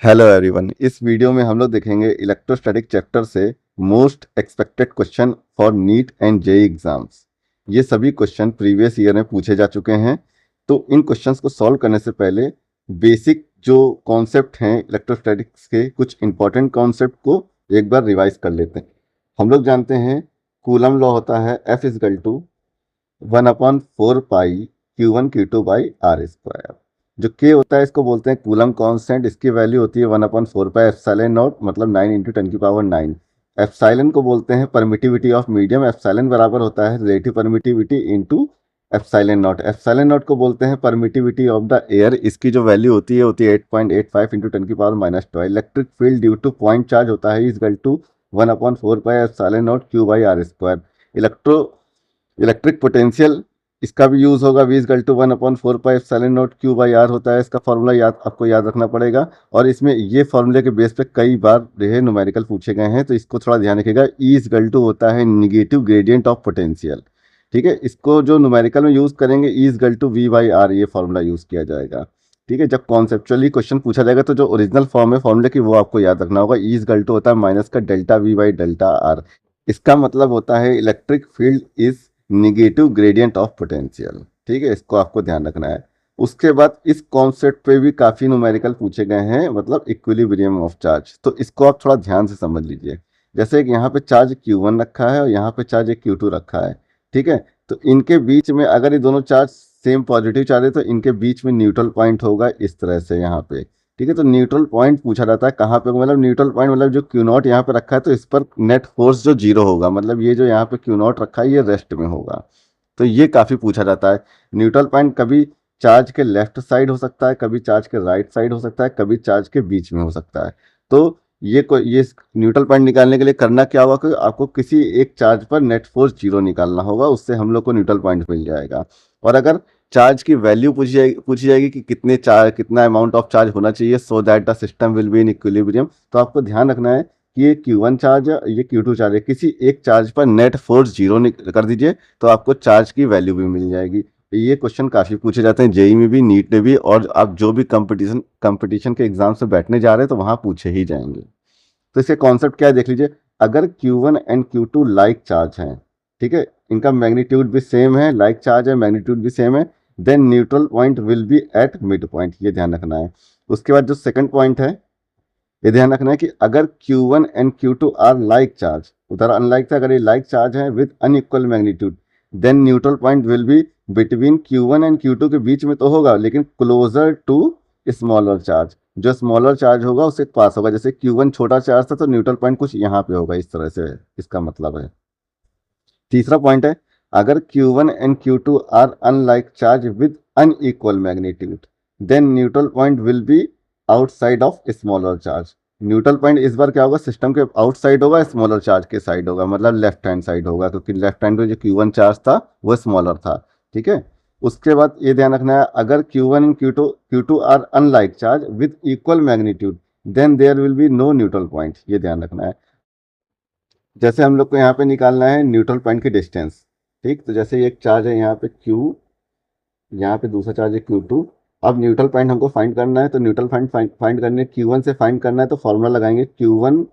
Hello everyone. इस video में हम लोग देखेंगे इलेक्ट्रोस्टैटिक चैप्टर से most expected question for NEET and JEE exams. ये सभी क्वेश्चन प्रीवियस ईयर में पूछे जा चुके हैं। तो इन क्वेश्चंस को सॉल्व करने से पहले बेसिक जो कॉन्सेप्ट हैं इलेक्ट्रोस्टैटिक्स के, कुछ इंपॉर्टेंट कॉन्सेप्ट को एक बार रिवाइज कर लेते हैं। हम लोग जानते हैं कूलम लॉ होता है F is equal to 1/4 pi Q1 Q2/r²। जो के होता है इसको बोलते हैं कूलम कांस्टेंट। इसकी वैल्यू होती है 1/4 पाई एप्सिलॉन नॉट, मतलब 9 × 10⁹ एप्सिलॉन को बोलते हैं परमिटिविटी ऑफ मीडियम। एप्सिलॉन बराबर होता है relative permittivity into epsilon naught. Epsilon not को बोलते हैं परमिटिविटी ऑफ द एयर। इसकी जो वैल्यू होती है 8.85 × 10⁻²। Electric field due to point charge होता है is equal to 1/4 pi epsilon naught electric potential, इसका भी यूज होगा V is equal to 1/4 pi epsilon naught Q/r होता है। इसका फॉर्मूला आपको याद रखना पड़ेगा। और इसमें ये फॉर्मूले के बेस पे कई बार न्यूमेरिकल पूछे गए हैं, तो इसको थोड़ा ध्यान रखिएगा। E इजकल टू होता है निगेटिव ग्रेडियंट ऑफ पोटेंशियल। ठीक है, इसको जो न्यूमेरिकल में यूज करेंगे E इजकल टू V/r, ये फॉर्मूला यूज किया जाएगा। ठीक है, जब कॉन्सेप्चुअली क्वेश्चन पूछा जाएगा तो जो ओरिजिनल फॉर्म है फॉर्मूले की वो आपको याद रखना होगा। E इजकल टू होता है माइनस का डेल्टा V/डेल्टा r। इसका मतलब होता है electric field is negative gradient of potential. ठीक है, इसको आपको ध्यान रखना है। उसके बाद इस कॉन्सेप्ट पे भी काफी न्यूमेरिकल पूछे गए हैं, मतलब इक्विलिब्रियम ऑफ चार्ज। तो इसको आप थोड़ा ध्यान से समझ लीजिए। जैसे कि यहाँ पे चार्ज Q1 रखा है और यहाँ पे चार्ज एक Q2 रखा है। ठीक है, तो इनके बीच में अगर ये दोनों चार्ज सेम पॉजिटिव चार्ज है तो इनके बीच में न्यूट्रल पॉइंट होगा इस तरह से यहाँ पे। ठीक है, तो न्यूट्रल पॉइंट पूछा जाता है कहाँ पे, मतलब न्यूट्रल पॉइंट मतलब जो Q0 यहाँ पे रखा है तो इस पर नेट फोर्स जो 0 होगा, मतलब ये जो यहाँ पे Q0 रखा है ये रेस्ट में होगा। तो ये काफी पूछा जाता है। न्यूट्रल पॉइंट कभी चार्ज के लेफ्ट साइड हो सकता है, कभी चार्ज के राइट साइड हो सकता है, कभी चार्ज के बीच में हो सकता है। तो ये न्यूट्रल पॉइंट निकालने के लिए करना क्या होगा कि आपको किसी एक चार्ज पर नेट फोर्स 0 निकालना होगा, उससे हम लोग को न्यूट्रल पॉइंट मिल जाएगा। और अगर चार्ज की वैल्यू पूछी जाएगी कि कितना अमाउंट ऑफ चार्ज होना चाहिए so that the system will be in equilibrium, तो आपको ध्यान रखना है कि ये Q1 चार्ज है, ये Q2 चार्ज है। किसी एक चार्ज पर नेट फोर्स 0 कर दीजिए तो आपको चार्ज की वैल्यू भी मिल जाएगी। ये क्वेश्चन काफी पूछे जाते हैं जेई में भी, नीट में भी, और आप जो भी कंपटीशन के एग्जाम से बैठने जा रहे हैं तो वहां पूछे ही जाएंगे। तो इसके कॉन्सेप्ट क्या है देख लीजिए। अगर Q1 and Q2 like charge हैं, ठीक है, इनका मैग्नीट्यूड भी सेम है, लाइक चार्ज है, मैग्नीट्यूड भी सेम है, then neutral point will be at midpoint, ये ध्यान रखना है। उसके बाद जो सेकंड पॉइंट है, ये ध्यान रखना है कि अगर Q1 and Q2 are like charge, उधर अनलाइक था, अगर ये लाइक चार्ज है with unequal magnitude, then neutral point will be between Q1 and Q2, के बीच में तो होगा लेकिन क्लोजर टू स्मॉलर चार्ज। जो स्मॉलर चार्ज होगा उससे पास होगा। जैसे Q1 छोटा चार्ज था तो न्यूट्रल पॉइंट कुछ यहाँ पे होगा, इस तरह से इसका मतलब है। तीसरा पॉइंट है, अगर Q1 and Q2 are unlike charge with unequal magnitude, then neutral point will be outside of smaller charge. Neutral point इस बार क्या होगा, सिस्टम के आउटसाइड होगा, स्मॉलर चार्ज के साइड होगा, मतलब लेफ्ट हैंड साइड होगा, क्योंकि लेफ्ट हैंड में जो Q1 चार्ज था वो स्मॉलर था। ठीक है, उसके बाद ये ध्यान रखना है, अगर Q1 and Q2 are unlike charge with equal magnitude, then there will be no neutral point, ये ध्यान रखना है। जैसे हम लोग को यहाँ पे निकालना है न्यूट्रल पॉइंट की डिस्टेंस। ठीक, तो जैसे एक चार्ज है यहाँ पे Q, यहाँ पे दूसरा चार्ज है Q2। अब न्यूट्रल पॉइंट हमको फाइंड करना है, तो न्यूट्रल पॉइंट फाइंड करने Q1 से फाइंड करना है, तो फॉर्मूला लगाएंगे Q1।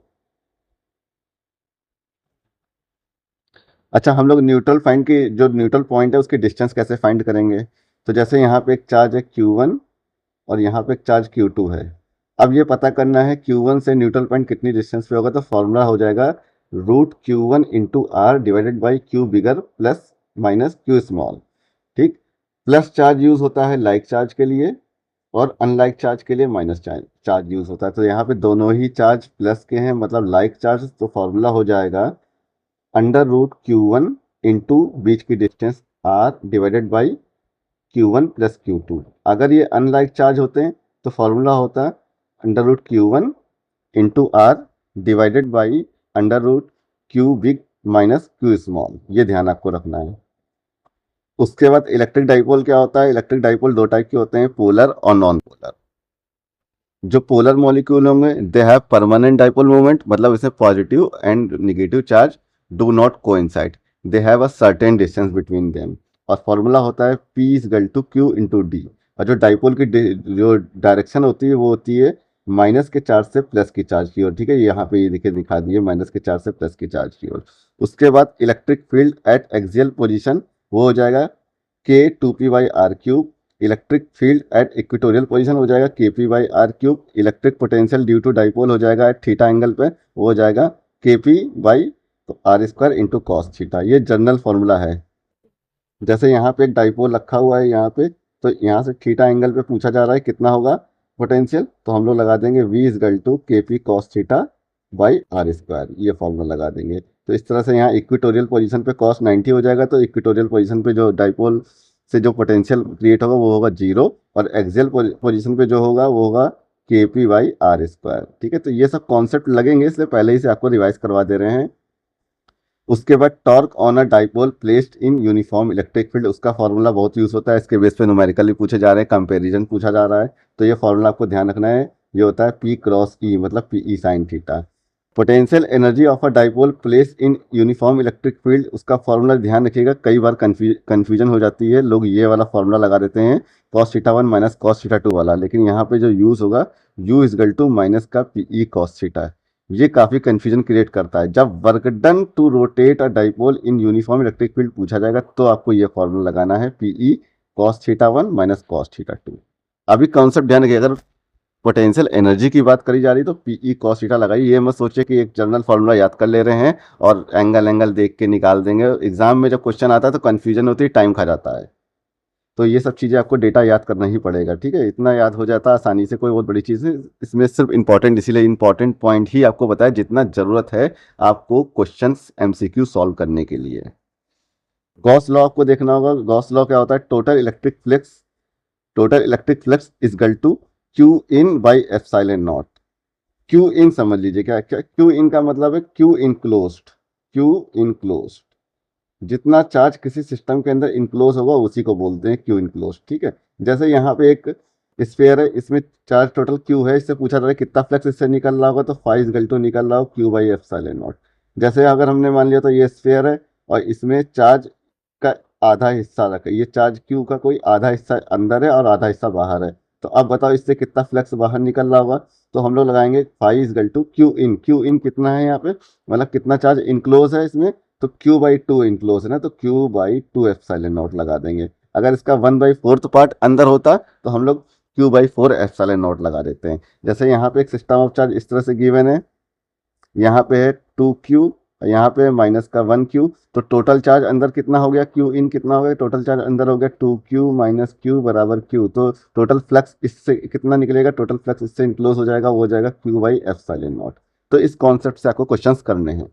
अच्छा, हम लोग न्यूट्रल फाइंड की जो न्यूट्रल पॉइंट है उसकी डिस्टेंस कैसे फाइंड करेंगे, तो जैसे यहाँ पे एक चार्ज है Q1 और यहाँ पे एक चार्ज Q2 है। अब ये पता करना है Q1 से न्यूट्रल पॉइंट कितनी डिस्टेंस पे होगा, तो फॉर्मूला हो जाएगा √Q1 into R divided by Q bigger plus minus Q small. ठीक, प्लस चार्ज यूज होता है लाइक चार्ज के लिए और अनलाइक चार्ज के लिए माइनस चार्ज यूज होता है। तो यहाँ पे दोनों ही चार्ज प्लस के हैं, मतलब लाइक चार्ज, तो फॉर्मूला हो जाएगा √Q1 इंटू बीच की distance R divided by Q1 plus Q2। अगर ये अनलाइक चार्ज होते हैं तो फॉर्मूला होता है √Q1 into R divided by √Q big minus Q small, ये ध्यान आपको रखना है। उसके बाद इलेक्ट्रिक डाइपोल क्या होता है, इलेक्ट्रिक डाइपोल दो टाइप के होते हैं, पोलर और नॉन पोलर। जो पोलर मॉलिक्यूल होंगे they have permanent dipole moment, मतलब इसमें positive and negative charge do not coincide, they have a certain distance between them. और फॉर्मूला होता है P is equal to Q into D. और जो डाइपोल की जो डायरेक्शन होती है वो होती है माइनस के चार्ज से प्लस की चार्ज की ओर, ठीक है, यहाँ पे ये देखिए दिखा दिए माइनस के चार्ज से प्लस की चार्ज की ओर। उसके बाद electric field at axial position वो हो जाएगा K two P by R cube. Electric field at equatorial position हो जाएगा K P by R cube. Electric potential due to dipole हो जाएगा एट थीटा एंगल पे, वो हो जाएगा K P by R square into cos theta. ये general formula है। जैसे यहाँ पे एक डाइपोल रखा हुआ है यहाँ पे, तो यहाँ से थीटा एंगल पे पूछा जा रहा है कितना होगा पोटेंशियल, तो हम लोग लगा देंगे V is equal to K P cos theta by R square, ये फॉर्मूला लगा देंगे। तो इस तरह से यहाँ इक्वेटोरियल पोजीशन पे कॉस 90 हो जाएगा, तो इक्वेटोरियल पोजीशन पे जो डाइपोल से जो पोटेंशियल क्रिएट होगा वो होगा 0, और एक्सियल पोजीशन पे जो होगा वो होगा के पी बाई आर स्क्वायर। ठीक है, तो ये सब कॉन्सेप्ट लगेंगे, इसलिए पहले ही से आपको रिवाइज करवा दे रहे हैं। उसके बाद torque on a dipole placed in uniform electric field, उसका फॉर्मूला बहुत यूज होता है, इसके बेस पे न्यूमेरिकल भी पूछे जा रहे हैं, कंपैरिजन पूछा जा रहा है, तो ये फॉर्मूला आपको ध्यान रखना है। ये होता है P क्रॉस E मतलब PE sign theta. Potential energy of a dipole place in uniform electric field, उसका फॉर्मूला ध्यान रखिएगा, कई बार कन्फ्यूजन हो जाती है, लोग ये वाला फॉर्मूला लगा देते हैं cos theta 1 minus cos theta 2 वाला, लेकिन यहाँ पे जो यूज होगा U इजगल टू माइनस का PE कॉस थीटा। ये काफी कंफ्यूजन क्रिएट करता है। जब work done to rotate a dipole in uniform electric field पूछा जाएगा तो आपको ये फॉर्मूला लगाना है P E cos theta 1 minus cos theta 2। अभी कॉन्सेप्ट ध्यान रखिए, अगर पोटेंशियल एनर्जी की बात करी जा रही तो पीई कॉस थीटा लगाइए, ये मत सोचिए कि एक जनरल फॉर्मूला याद कर ले रहे हैं और एंगल एंगल देख के निकाल देंगे। एग्जाम में जब क्वेश्चन आता है तो कंफ्यूजन होती है, टाइम खा जाता है, तो ये सब चीज़ें आपको डेटा याद करना ही पड़ेगा। ठीक है, इतना याद हो जाता है आसानी से, कोई बहुत बड़ी चीज़ है इसमें, सिर्फ इंपॉर्टेंट, इसीलिए इंपॉर्टेंट पॉइंट ही आपको बताया जितना ज़रूरत है आपको क्वेश्चंस एमसीक्यू सॉल्व करने के लिए। गॉस लॉ आपको देखना होगा। गॉस लॉ क्या होता है? Total electric flux equal to Q in by epsilon naught. Q in समझ लीजिए, क्या क्या क्यू इन का मतलब है? क्यू इनक्लोज्ड, क्यू इनक्लोज्ड, जितना चार्ज किसी सिस्टम के अंदर इनक्लोज होगा उसी को बोलते हैं क्यू इनक्लोज। ठीक है, जैसे यहाँ पे एक स्फीयर है, इसमें चार्ज टोटल क्यू है, इससे पूछा जा रहा है कितना फ्लक्स इससे निकल रहा होगा, तो फाइव इजगल टू निकल रहा हो क्यू बाई एप्सिलॉन नॉट। जैसे अगर हमने मान लिया तो ये स्फीयर है और इसमें चार्ज का आधा हिस्सा रखा, ये चार्ज क्यू का कोई आधा हिस्सा अंदर है और आधा हिस्सा बाहर है, तो अब बताओ इससे कितना फ्लक्स बाहर निकल रहा होगा। तो हम लोग लगाएंगे five equal to Q in. Q in कितना है यहाँ पे, मतलब कितना चार्ज इनक्लोज है इसमें, तो क्यू बाई टू इनक्लोज है ना, तो Q by two epsilon not लगा देंगे। अगर इसका वन बाई फोर्थ पार्ट अंदर होता तो हम लोग Q by four epsilon not लगा देते हैं। जैसे यहाँ पे एक सिस्टम ऑफ चार्ज इस तरह से गिवन है, यहाँ पे है 2Q, यहाँ पे माइनस का 1Q, तो टोटल चार्ज अंदर कितना हो गया, क्यू इन कितना हो गया, टोटल चार्ज अंदर हो गया 2Q माइनस क्यू बराबर Q, तो टोटल फ्लक्स इससे कितना निकलेगा, टोटल फ्लक्स इससे इनक्लोज हो जाएगा, वो हो जाएगा क्यू बाई एप्सिलॉन नॉट। तो इस कॉन्सेप्ट से आपको क्वेश्चंस करने हैं।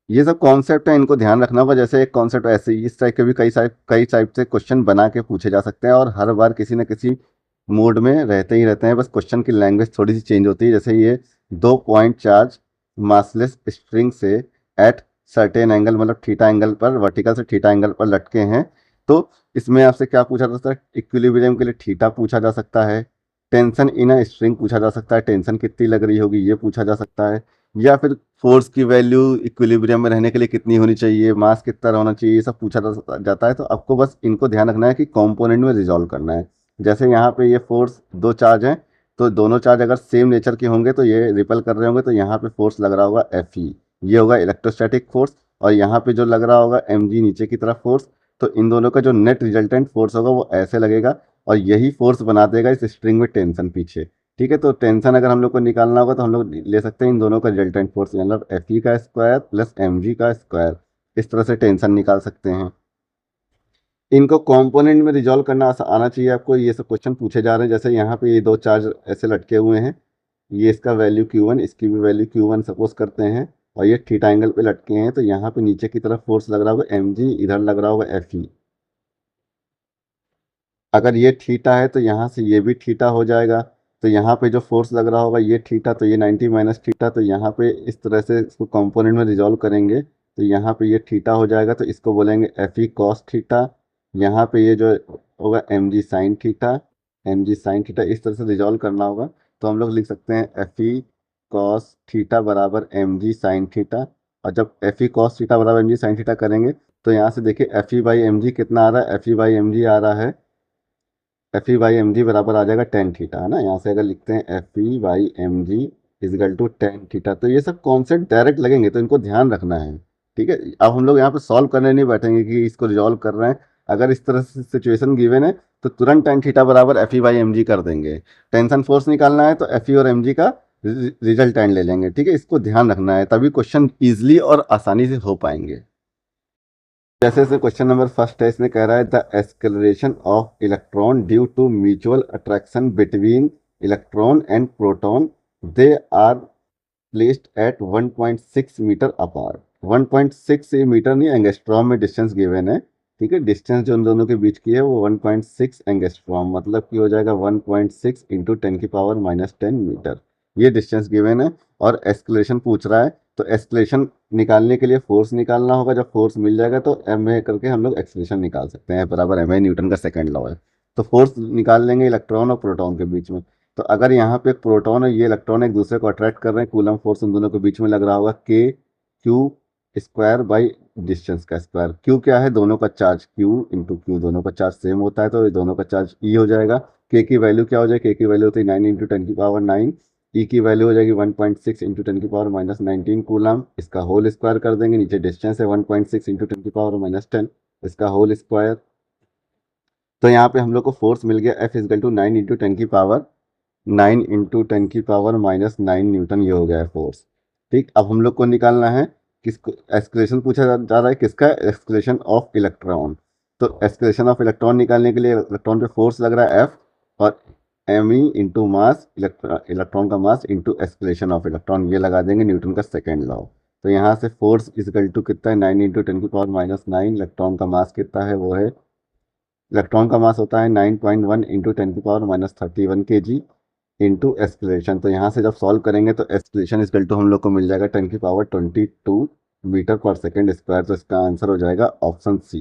ये सब कॉन्सेप्ट है, इनको ध्यान रखना होगा। जैसे एक कॉन्सेप्ट ऐसे इस टाइप के भी कई टाइप से क्वेश्चन बना के पूछे जा सकते हैं, और हर बार किसी न किसी मोड में रहते ही रहते हैं, बस क्वेश्चन की लैंग्वेज थोड़ी सी चेंज होती है। जैसे ये 2 पॉइंट चार्ज मासलेस स्ट्रिंग से एट सर्टेन एंगल, मतलब थीटा एंगल पर, वर्टिकल से थीटा एंगल पर लटके हैं, तो इसमें आपसे क्या पूछा जा सकता है? इक्विलिब्रियम के लिए थीटा पूछा जा सकता है, टेंशन इन अ स्ट्रिंग पूछा जा सकता है, टेंशन कितनी लग रही होगी ये पूछा जा सकता है, या फिर फोर्स की वैल्यू इक्विलिब्रियम में रहने के लिए कितनी होनी चाहिए, मास कितना होना चाहिए, ये सब पूछा जाता है। तो आपको बस इनको ध्यान रखना है कि कंपोनेंट में रिजॉल्व करना है। जैसे यहाँ पे ये फोर्स, दो चार्ज हैं, तो दोनों चार्ज अगर सेम नेचर के होंगे तो ये रिपेल कर रहे होंगे, तो यहाँ पे फोर्स लग रहा होगा Fe, ये होगा इलेक्ट्रोस्टैटिक फोर्स, और यहाँ पे जो लग रहा होगा mg नीचे की तरफ फोर्स, तो इन दोनों का जो नेट रिजल्टेंट फोर्स होगा वो ऐसे लगेगा, और यही फोर्स बना देगा इस स्ट्रिंग में टेंशन पीछे। ठीक है, तो टेंशन अगर हम लोग को निकालना होगा तो हम लोग ले सकते हैं इन दोनों का रिजल्टेंट फोर्स, मतलब Fe का स्क्वायर प्लस mg का स्क्वायर, इस तरह से टेंशन निकाल सकते हैं। इनको कंपोनेंट में रिजॉल्व करना आना चाहिए आपको। ये सब क्वेश्चन पूछे जा रहे हैं, जैसे यहाँ पे ये दो चार्ज ऐसे लटके हुए हैं, ये इसका वैल्यू Q1, इसकी भी वैल्यू Q1 सपोज करते हैं, और ये थीटा एंगल पे लटके हैं, तो यहाँ पे नीचे की तरफ फोर्स लग रहा होगा mg, इधर लग रहा होगा Fe। अगर ये थीटा है तो यहाँ से ये भी थीटा हो जाएगा, तो यहाँ पे जो फोर्स लग रहा होगा ये थीटा, तो ये 90 माइनस थीटा, तो यहाँ पे इस तरह से इसको कंपोनेंट में रिजॉल्व करेंगे, तो यहाँ पे ये थीटा हो जाएगा, तो इसको बोलेंगे Fe कॉस थीटा। यहाँ पे ये जो होगा mg sine theta, mg sine theta, इस तरह से रिजॉल्व करना होगा, तो हम लोग लिख सकते हैं Fe कॉस थीटा बराबर mg साइन थीटा। और जब Fe कॉस थीटा बराबर mg साइन थीटा करेंगे तो यहाँ से देखिए Fe बाई mg कितना आ रहा है, Fe बाई mg आ रहा है F E by M G बराबर आ जाएगा टेन थीटा, है ना। यहाँ से अगर लिखते हैं F E by M G is equal to tan theta, तो ये सब कॉन्सेप्ट डायरेक्ट लगेंगे, तो इनको ध्यान रखना है। ठीक है, अब हम लोग यहाँ पे सॉल्व करने नहीं बैठेंगे कि इसको रिजॉल्व कर रहे हैं। अगर इस तरह से सिचुएशन गिवन है तो तुरंत टेन थीटा बराबर F E by M G कर देंगे। टेंशन फोर्स निकालना है तो एफ ई और एम जी का रिजल्टेंट ले लेंगे। ठीक है, इसको ध्यान रखना है, तभी क्वेश्चन इजिली और आसानी से हो पाएंगे। जैसे से क्वेश्चन नंबर फर्स्ट है, इसमें कह रहा है the acceleration of electron due to mutual attraction between electron and proton, they are placed at 1.6 meter apart. 1.6 meter नहीं, एंगस्ट्रॉम में डिस्टेंस गिवन है। ठीक है, डिस्टेंस जो उन दोनों के बीच की है वो 1.6 एंगस्ट्रॉम, मतलब कि हो जाएगा 1.6 इंटू 10⁻⁻10 मीटर। ये डिस्टेंस गिवन है और एक्सक्लेशन पूछ रहा है, तो एक्सक्लेशन निकालने के लिए फोर्स निकालना होगा। जब फोर्स मिल जाएगा तो एम ए करके हम लोग एक्सक्लेशन निकाल सकते हैं, बराबर एम ए न्यूटन का सेकंड लॉ है। तो फोर्स निकाल लेंगे इलेक्ट्रॉन और प्रोटॉन के बीच में। तो अगर यहाँ पे एक प्रोटॉन और ये इलेक्ट्रॉन एक दूसरे को अट्रैक्ट कर रहे हैं, कूलम फोर्स उन दोनों के बीच में लग रहा होगा के क्यू स्क्वायर बाई डिस्टेंस का स्क्वायर। क्यू क्या है, दोनों का चार्ज, क्यू इंटू क्यू, दोनों का चार्ज सेम होता है तो ये दोनों का चार्ज ई हो जाएगा। के की वैल्यू क्या हो जाएगी, के की वैल्यू होती है 9 इंटू 10⁻9। ई की वैल्यू हो जाएगी 1.6 इंटू 10⁻−19 कूलम। इसका होल स्क्वायर कर देंगे, नीचे डिस्टेंस है 1.6 इंटू 10⁻10, इसका होल स्क्वायर। तो यहाँ पे हम लोग को फोर्स मिल गया F is equal to 9 into 10⁻9 newton, ये हो गया है फोर्स। ठीक, अब हम लोग को निकालना है किसको, एक्सक्लेशन पूछा जा रहा है किसका, एक्सक्लेशन ऑफ इलेक्ट्रॉन। तो एक्सक्लेशन ऑफ इलेक्ट्रॉन निकालने के लिए इलेक्ट्रॉन पे फोर्स लग रहा है F, और M E into mass, electron का mass into acceleration of electron, ये लगा देंगे न्यूटन का सेकेंड लॉ। तो यहाँ से फोर्स इजकल टू कितना है, 9 इंटू 10⁻⁻9। इलेक्ट्रॉन का मास कितना है, वो है, इलेक्ट्रॉन का मास होता है 9.1 इंटू 10⁻31 kg इंटू एक्सक्लेशन। तो यहाँ से जब सॉल्व करेंगे तो एक्सक्लेशन इजकल टू हम लोग को मिल जाएगा 10⁻22 मीटर पर सेकेंड स्क्वायर। तो इसका आंसर हो जाएगा ऑप्शन सी।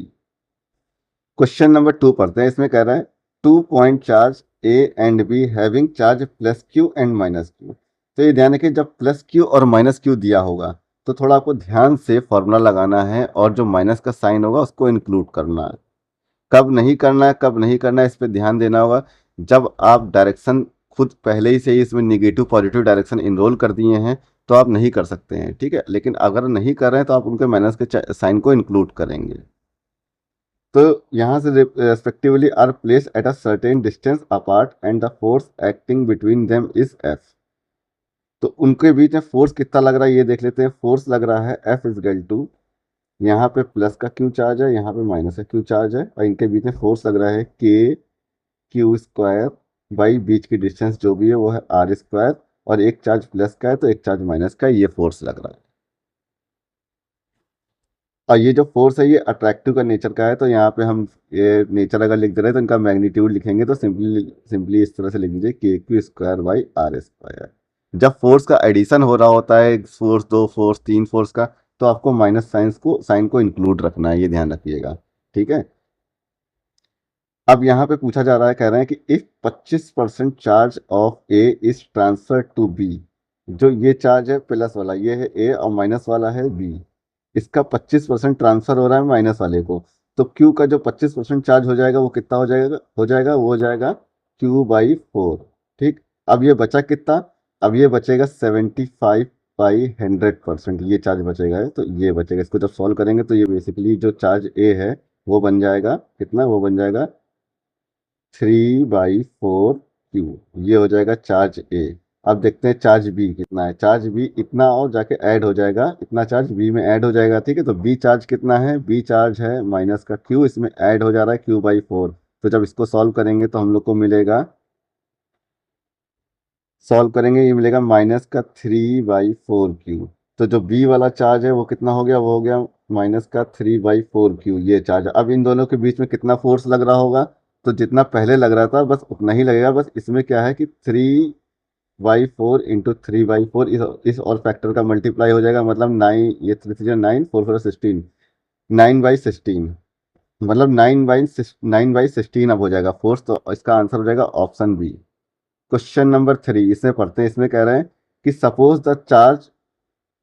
क्वेश्चन नंबर 2 पढ़ते हैं। इसमें कह रहा है 2 point charge A and be having charge plus Q and minus Q. तो ये ध्यान रखिए, जब प्लस क्यू और माइनस क्यू दिया होगा तो थोड़ा आपको ध्यान से फॉर्मूला लगाना है, और जो माइनस का साइन होगा उसको इंक्लूड करना है। कब नहीं करना है, कब नहीं करना है, इस पर ध्यान देना होगा। जब आप डायरेक्शन खुद पहले ही से ही इसमें निगेटिव पॉजिटिव डायरेक्शन इनरोल कर दिए हैं तो आप नहीं कर सकते हैं। ठीक है, लेकिन अगर नहीं कर रहे हैं तो आप उनके माइनस के साइन को इंक्लूड करेंगे। तो यहाँ से respectively are place at a certain distance apart and the force acting between them is F. तो उनके बीच में फोर्स कितना लग रहा है ये देख लेते हैं। फोर्स लग रहा है एफ इजगल टू, यहाँ पे प्लस का क्यू चार्ज है, यहाँ पे माइनस का क्यू चार्ज है, और इनके बीच में फोर्स लग रहा है के क्यू स्क्वायर बाई बीच की डिस्टेंस जो भी है वो है आर स्क्वायर, और एक चार्ज प्लस का है तो एक चार्ज माइनस का है, ये फोर्स लग रहा है। और ये जो फोर्स है ये अट्रैक्टिव का नेचर का है, तो यहाँ पे हम ये नेचर अगर लिख दे रहे हैं तो इनका मैग्नीट्यूड लिखेंगे, तो सिंपली सिंपली इस तरह से लिख दीजिए K Q square by R square. जब फोर्स का एडिशन हो रहा होता है, फोर्स दो फोर्स तीन फोर्स का, तो आपको माइनस साइन को इंक्लूड रखना है, ये ध्यान रखिएगा। ठीक है, अब यहाँ पे पूछा जा रहा है, कह रहे हैं कि if 25% charge of A is transfer to B. जो ये चार्ज है प्लस वाला ये है ए, और माइनस वाला है बी, इसका 25% ट्रांसफर हो रहा है माइनस वाले को। तो क्यू का जो 25% चार्ज हो जाएगा वो कितना वो हो जाएगा क्यू बाई फोर। ठीक, अब ये बचा कितना, अब ये बचेगा 75/100%, ये चार्ज बचेगा। तो ये बचेगा, इसको जब सॉल्व करेंगे तो ये बेसिकली जो चार्ज ए है वो बन जाएगा कितना, वो बन जाएगा 3/4 क्यू, ये हो जाएगा चार्ज ए। अब देखते हैं चार्ज बी कितना है। चार्ज बी इतना और जाके ऐड हो जाएगा, इतना चार्ज बी में ऐड हो जाएगा। ठीक है, तो बी चार्ज कितना है, बी चार्ज है माइनस का क्यू, इसमें ऐड हो जा रहा है क्यू/4। तो जब इसको सॉल्व करेंगे तो हम लोग को मिलेगा, सॉल्व करेंगे ये मिलेगा माइनस का 3/4 क्यू। तो जो बी वाला चार्ज है वो कितना हो गया, वो हो गया माइनस का 3/4 क्यू, ये चार्ज। अब इन दोनों के बीच में कितना फोर्स लग रहा होगा, तो जितना पहले लग रहा था बस उतना ही लगेगा। बस इसमें क्या है कि 3/4 इंटू 3/4, इस और फैक्टर का मल्टीप्लाई हो जाएगा, मतलब 9, ये 3 3 9, 4 4 16, 9/16, मतलब 9/16 अब हो जाएगा फोर्स। तो इसका आंसर हो जाएगा ऑप्शन बी। क्वेश्चन नंबर 3 इसमें पढ़ते हैं। इसमें कह रहे हैं कि suppose the charge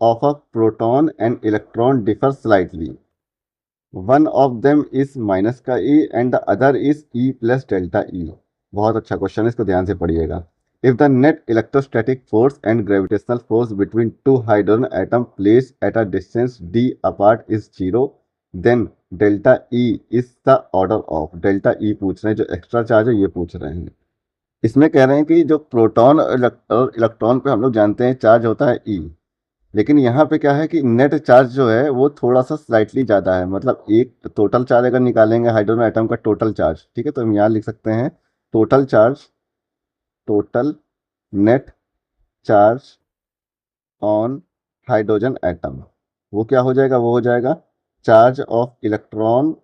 of a proton and electron differ slightly, one of them is minus का E and the other is E plus delta E. बहुत अच्छा क्वेश्चन है, इसको ध्यान से पढ़िएगा। If the net electrostatic force and gravitational force between two hydrogen atom placed at a distance d apart is zero, then delta E is the order of. Delta E पूछ रहे हैं, जो एक्स्ट्रा चार्ज है ये पूछ रहे हैं। इसमें कह रहे हैं कि जो प्रोटॉन और इलेक्ट्रॉन पे हम लोग जानते हैं चार्ज होता है ई, लेकिन यहाँ पे क्या है कि नेट चार्ज जो है वो थोड़ा सा स्लाइटली ज़्यादा है। मतलब एक टोटल चार्ज अगर निकालेंगे हाइड्रोजन एटम का टोटल चार्ज, ठीक है, तो हम यहाँ लिख सकते हैं total charge, total net charge on hydrogen atom, वो क्या हो जाएगा, वो हो जाएगा चार्ज ऑफ इलेक्ट्रॉन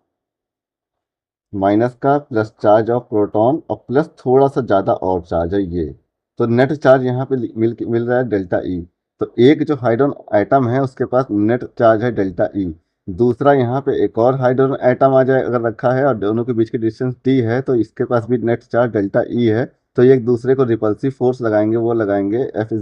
माइनस का प्लस चार्ज ऑफ प्रोटॉन और प्लस थोड़ा सा ज़्यादा और चार्ज है ये। तो नेट चार्ज यहाँ पे मिल रहा है डेल्टा ई। तो एक जो हाइड्रोजन एटम है उसके पास नेट चार्ज है डेल्टा ई। दूसरा यहाँ पे एक और हाइड्रोजन एटम आ जाए अगर रखा है और दोनों के बीच की डिस्टेंस डी है, तो इसके पास भी नेट चार्ज डेल्टा ई है। तो ये एक दूसरे को रिपल्सिव फोर्स लगाएंगे, वो लगाएंगे F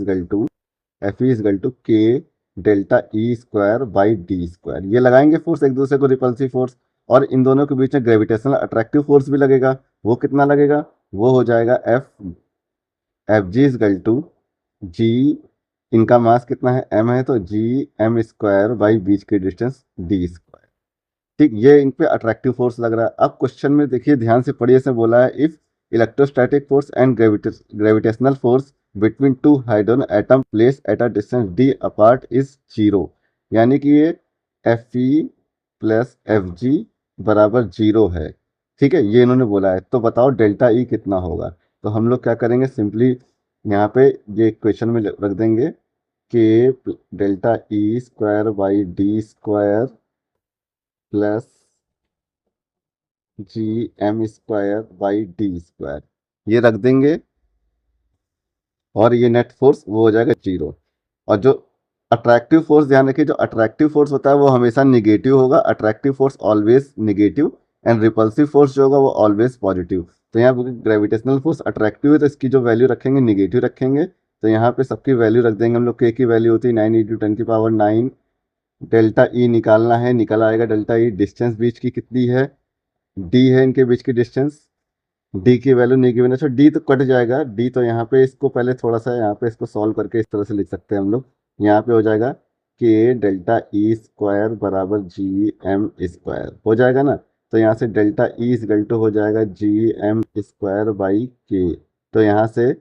इजगल टू के delta E square by D square. ये लगाएंगे फोर्स एक दूसरे को, रिपल्सिव फोर्स। और इन दोनों के बीच में ग्रेविटेशनल अट्रैक्टिव फोर्स भी लगेगा। वो कितना लगेगा, वो हो जाएगा F g इजगल टू जी, इनका मास कितना है m है, तो जी एम स्क्वायर बाई बीच की डिस्टेंस डी स्क्वायर। ठीक, ये इन पे अट्रैक्टिव फोर्स लग रहा है। अब क्वेश्चन में देखिए ध्यान से पढ़िए, से बोला है if electrostatic force and gravitational force between two hydrogen atom place at a distance d apart is zero. यानी कि ये Fe प्लस Fg बराबर जीरो है। ठीक है, ये इन्होंने बोला है। तो बताओ डेल्टा ई कितना होगा। तो हम लोग क्या करेंगे, सिंपली यहाँ पे ये क्वेश्चन में रख देंगे K delta E square by D square plus G M square by D square, ये रख देंगे। और ये नेट फोर्स वो हो जाएगा जीरो। और जो अट्रैक्टिव फोर्स, ध्यान रखिए, जो अट्रैक्टिव फोर्स होता है वो हमेशा निगेटिव होगा। Attractive force always negative and repulsive force जो होगा वो ऑलवेज पॉजिटिव। तो यहाँ पे ग्रेविटेशनल फोर्स अट्रैक्टिव है तो इसकी जो वैल्यू रखेंगे निगेटिव रखेंगे। तो यहाँ पे सबकी वैल्यू रख देंगे हम लोग। के की वैल्यू होती है 9 × 10⁻⁹। डेल्टा ई निकालना है, निकल आएगा डेल्टा ई। डिस्टेंस बीच की कितनी है, डी है इनके बीच की डिस्टेंस। डी की वैल्यू नहीं गिवन है, अच्छा डी तो कट जाएगा। डी तो यहाँ पे इसको पहले थोड़ा सा यहाँ पे इसको सॉल्व करके इस तरह से लिख सकते हैं हम लोग। यहाँ पे हो जाएगा के डेल्टा ई स्क्वायर बराबर जी एम स्क्वायर, हो जाएगा ना। तो यहाँ से डेल्टा ई इजगल टू हो जाएगा जी एम स्क्वायर बाई के। तो यहाँ से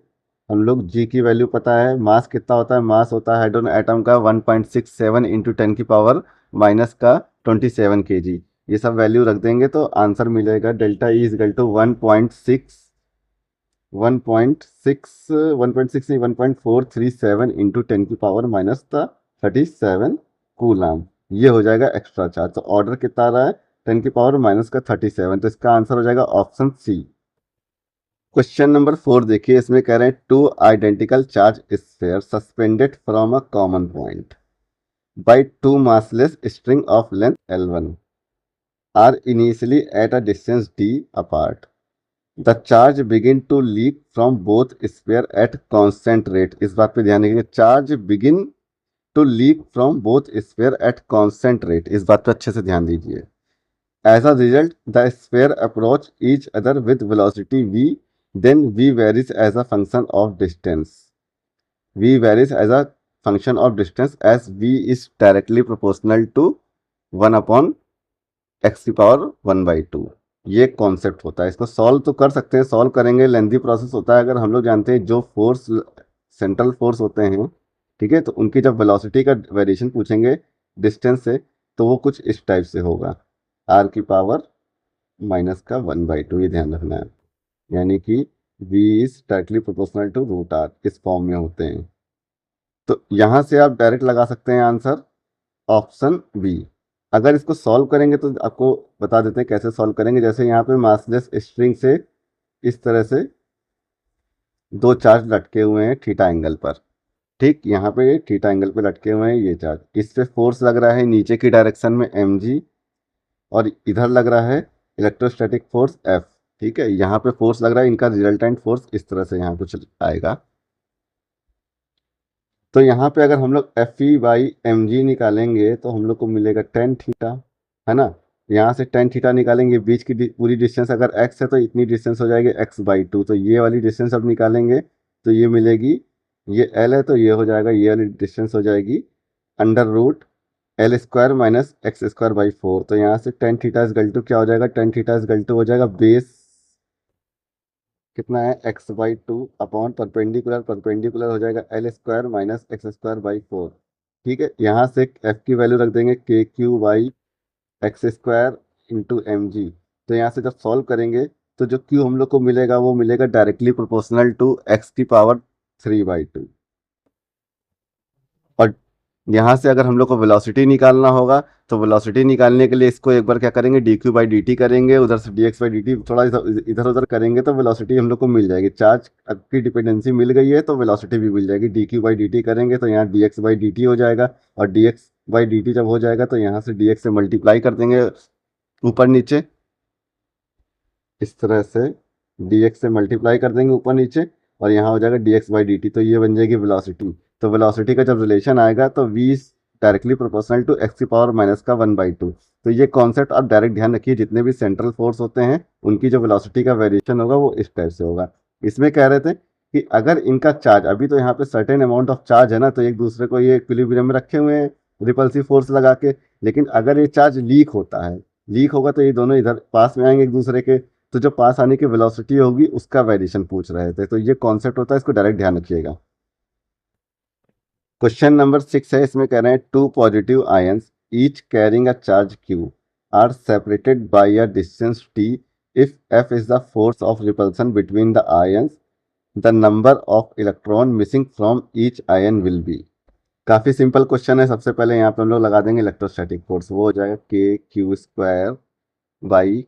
हम लोग जी की वैल्यू पता है, मास कितना होता है, मास होता है हाइड्रोजन एटम का 1.67 इंटू 10⁻⁻27 kg। ये सब वैल्यू रख देंगे तो आंसर मिलेगा डेल्टा ई इजगल टू 1.6 नहीं 1.437 इंटू 10⁻⁻37 कूलाम। ये हो जाएगा एक्स्ट्रा चार्ज। तो ऑर्डर कितना आ रहा है, 10⁻⁻37। तो इसका आंसर हो जाएगा ऑप्शन सी। क्वेश्चन नंबर 4 देखिए, इसमें कह रहे हैं two identical charge sphere suspended from a common point by two massless string of length L1 are initially at a distance d apart. The charge begin to leak from both sphere at constant rate। इस बात पे ध्यान रखिए, charge begin to leak from both sphere at constant rate. इस बात पे अच्छे से ध्यान दीजिए। As a result the sphere approach each other with velocity v, then v varies as a function of distance। v varies as a function of distance as v is directly proportional to 1 upon x⁻⁴। ये concept होता है। इसको solve तो कर सकते हैं, solve करेंगे lengthy process होता है। अगर हम लोग जानते हैं जो फोर्स सेंट्रल फोर्स होते हैं, ठीक है, तो उनकी जब वेलोसिटी का वेरिएशन पूछेंगे डिस्टेंस से, तो वो कुछ इस टाइप से होगा, r⁻⁻², ये ध्यान रखना है। यानी कि v is directly proportional to √r, इस फॉर्म में होते हैं। तो यहाँ से आप डायरेक्ट लगा सकते हैं आंसर ऑप्शन बी। अगर इसको सॉल्व करेंगे तो आपको बता देते हैं कैसे सॉल्व करेंगे। जैसे यहाँ पे मासलेस स्ट्रिंग से इस तरह से दो चार्ज लटके हुए हैं थीटा एंगल पर। ठीक, यहाँ पे थीटा एंगल पे लटके हुए हैं ये चार्ज। इस पे फोर्स लग रहा है नीचे की डायरेक्शन में mg, और इधर लग रहा है इलेक्ट्रोस्टैटिक फोर्स F। ठीक है, यहाँ पे फोर्स लग रहा है, इनका रिजल्टेंट फोर्स इस तरह से यहाँ कुछ आएगा। तो यहाँ पे अगर हम लोग Fe बाई mg निकालेंगे तो हम लोग को मिलेगा tan थीटा, है ना। यहाँ से टेन थीटा निकालेंगे, बीच की पूरी डिस्टेंस अगर एक्स है तो इतनी डिस्टेंस हो जाएगी x/2, तो ये वाली डिस्टेंस अब निकालेंगे तो ये मिलेगी, ये l है तो ये हो जाएगा, ये वाली डिस्टेंस हो जाएगी √L² - x² / 4। तो यहाँ से tan theta is equal to क्या हो जाएगा, tan theta is equal to हो जाएगा बेस कितना है x/2 अपॉन परपेंडिकुलर, परपेंडिकुलर हो जाएगा L² - x² / 4। ठीक है, यहाँ से f की वैल्यू रख देंगे KQ/x² इंटू mg। तो यहाँ से जब सॉल्व करेंगे तो जो q हम लोग को मिलेगा वो मिलेगा डायरेक्टली प्रोपोर्शनल टू x⁻³ और यहाँ से अगर हम लोग को वेलोसिटी निकालना होगा तो वेलोसिटी निकालने के लिए इसको एक बार क्या करेंगे, dq/dt करेंगे, उधर से dx/dt थोड़ा इधर उधर करेंगे तो वेलोसिटी हम लोग को मिल जाएगी। चार्ज की डिपेंडेंसी मिल गई है तो वेलोसिटी भी मिल जाएगी। dq/dt करेंगे तो यहाँ dx/dt हो जाएगा और dx/dt जब हो जाएगा तो यहाँ से dx से मल्टीप्लाई कर देंगे ऊपर नीचे, इस तरह से dx से मल्टीप्लाई कर देंगे ऊपर नीचे और यहाँ हो जाएगा dx/dt, तो ये बन जाएगी वेलोसिटी। तो वेलोसिटी का जब रिलेशन आएगा तो v directly proportional to x⁻⁻⁻²। तो ये कॉन्सेप्ट आप डायरेक्ट ध्यान रखिए, जितने भी सेंट्रल फोर्स होते हैं उनकी जो वेलोसिटी का वेरिएशन होगा वो इस टाइप से होगा। इसमें कह रहे थे कि अगर इनका चार्ज, अभी तो यहाँ पे सर्टेन अमाउंट ऑफ चार्ज है ना, तो एक दूसरे को ये इक्विलिब्रियम में रखे हुए हैं रिपल्सिव फोर्स लगा के, लेकिन अगर ये चार्ज लीक होता है, लीक होगा तो ये दोनों इधर पास में आएंगे एक दूसरे के, तो जो पास आने की वेलोसिटी होगी उसका वेरिएशन पूछ रहे थे। तो ये कॉन्सेप्ट होता है, इसको डायरेक्ट ध्यान रखिएगा। क्वेश्चन नंबर 6 है, इसमें कह रहे हैं two positive ions each carrying a charge q are separated by a distance t if f is the force of repulsion between the ions the number of electron missing from each ion will be. काफी simple question है। सबसे पहले यहाँ पे हम लोग लगा देंगे इलेक्ट्रोस्टैटिक फोर्स, वो हो जाएगा KQ² बाई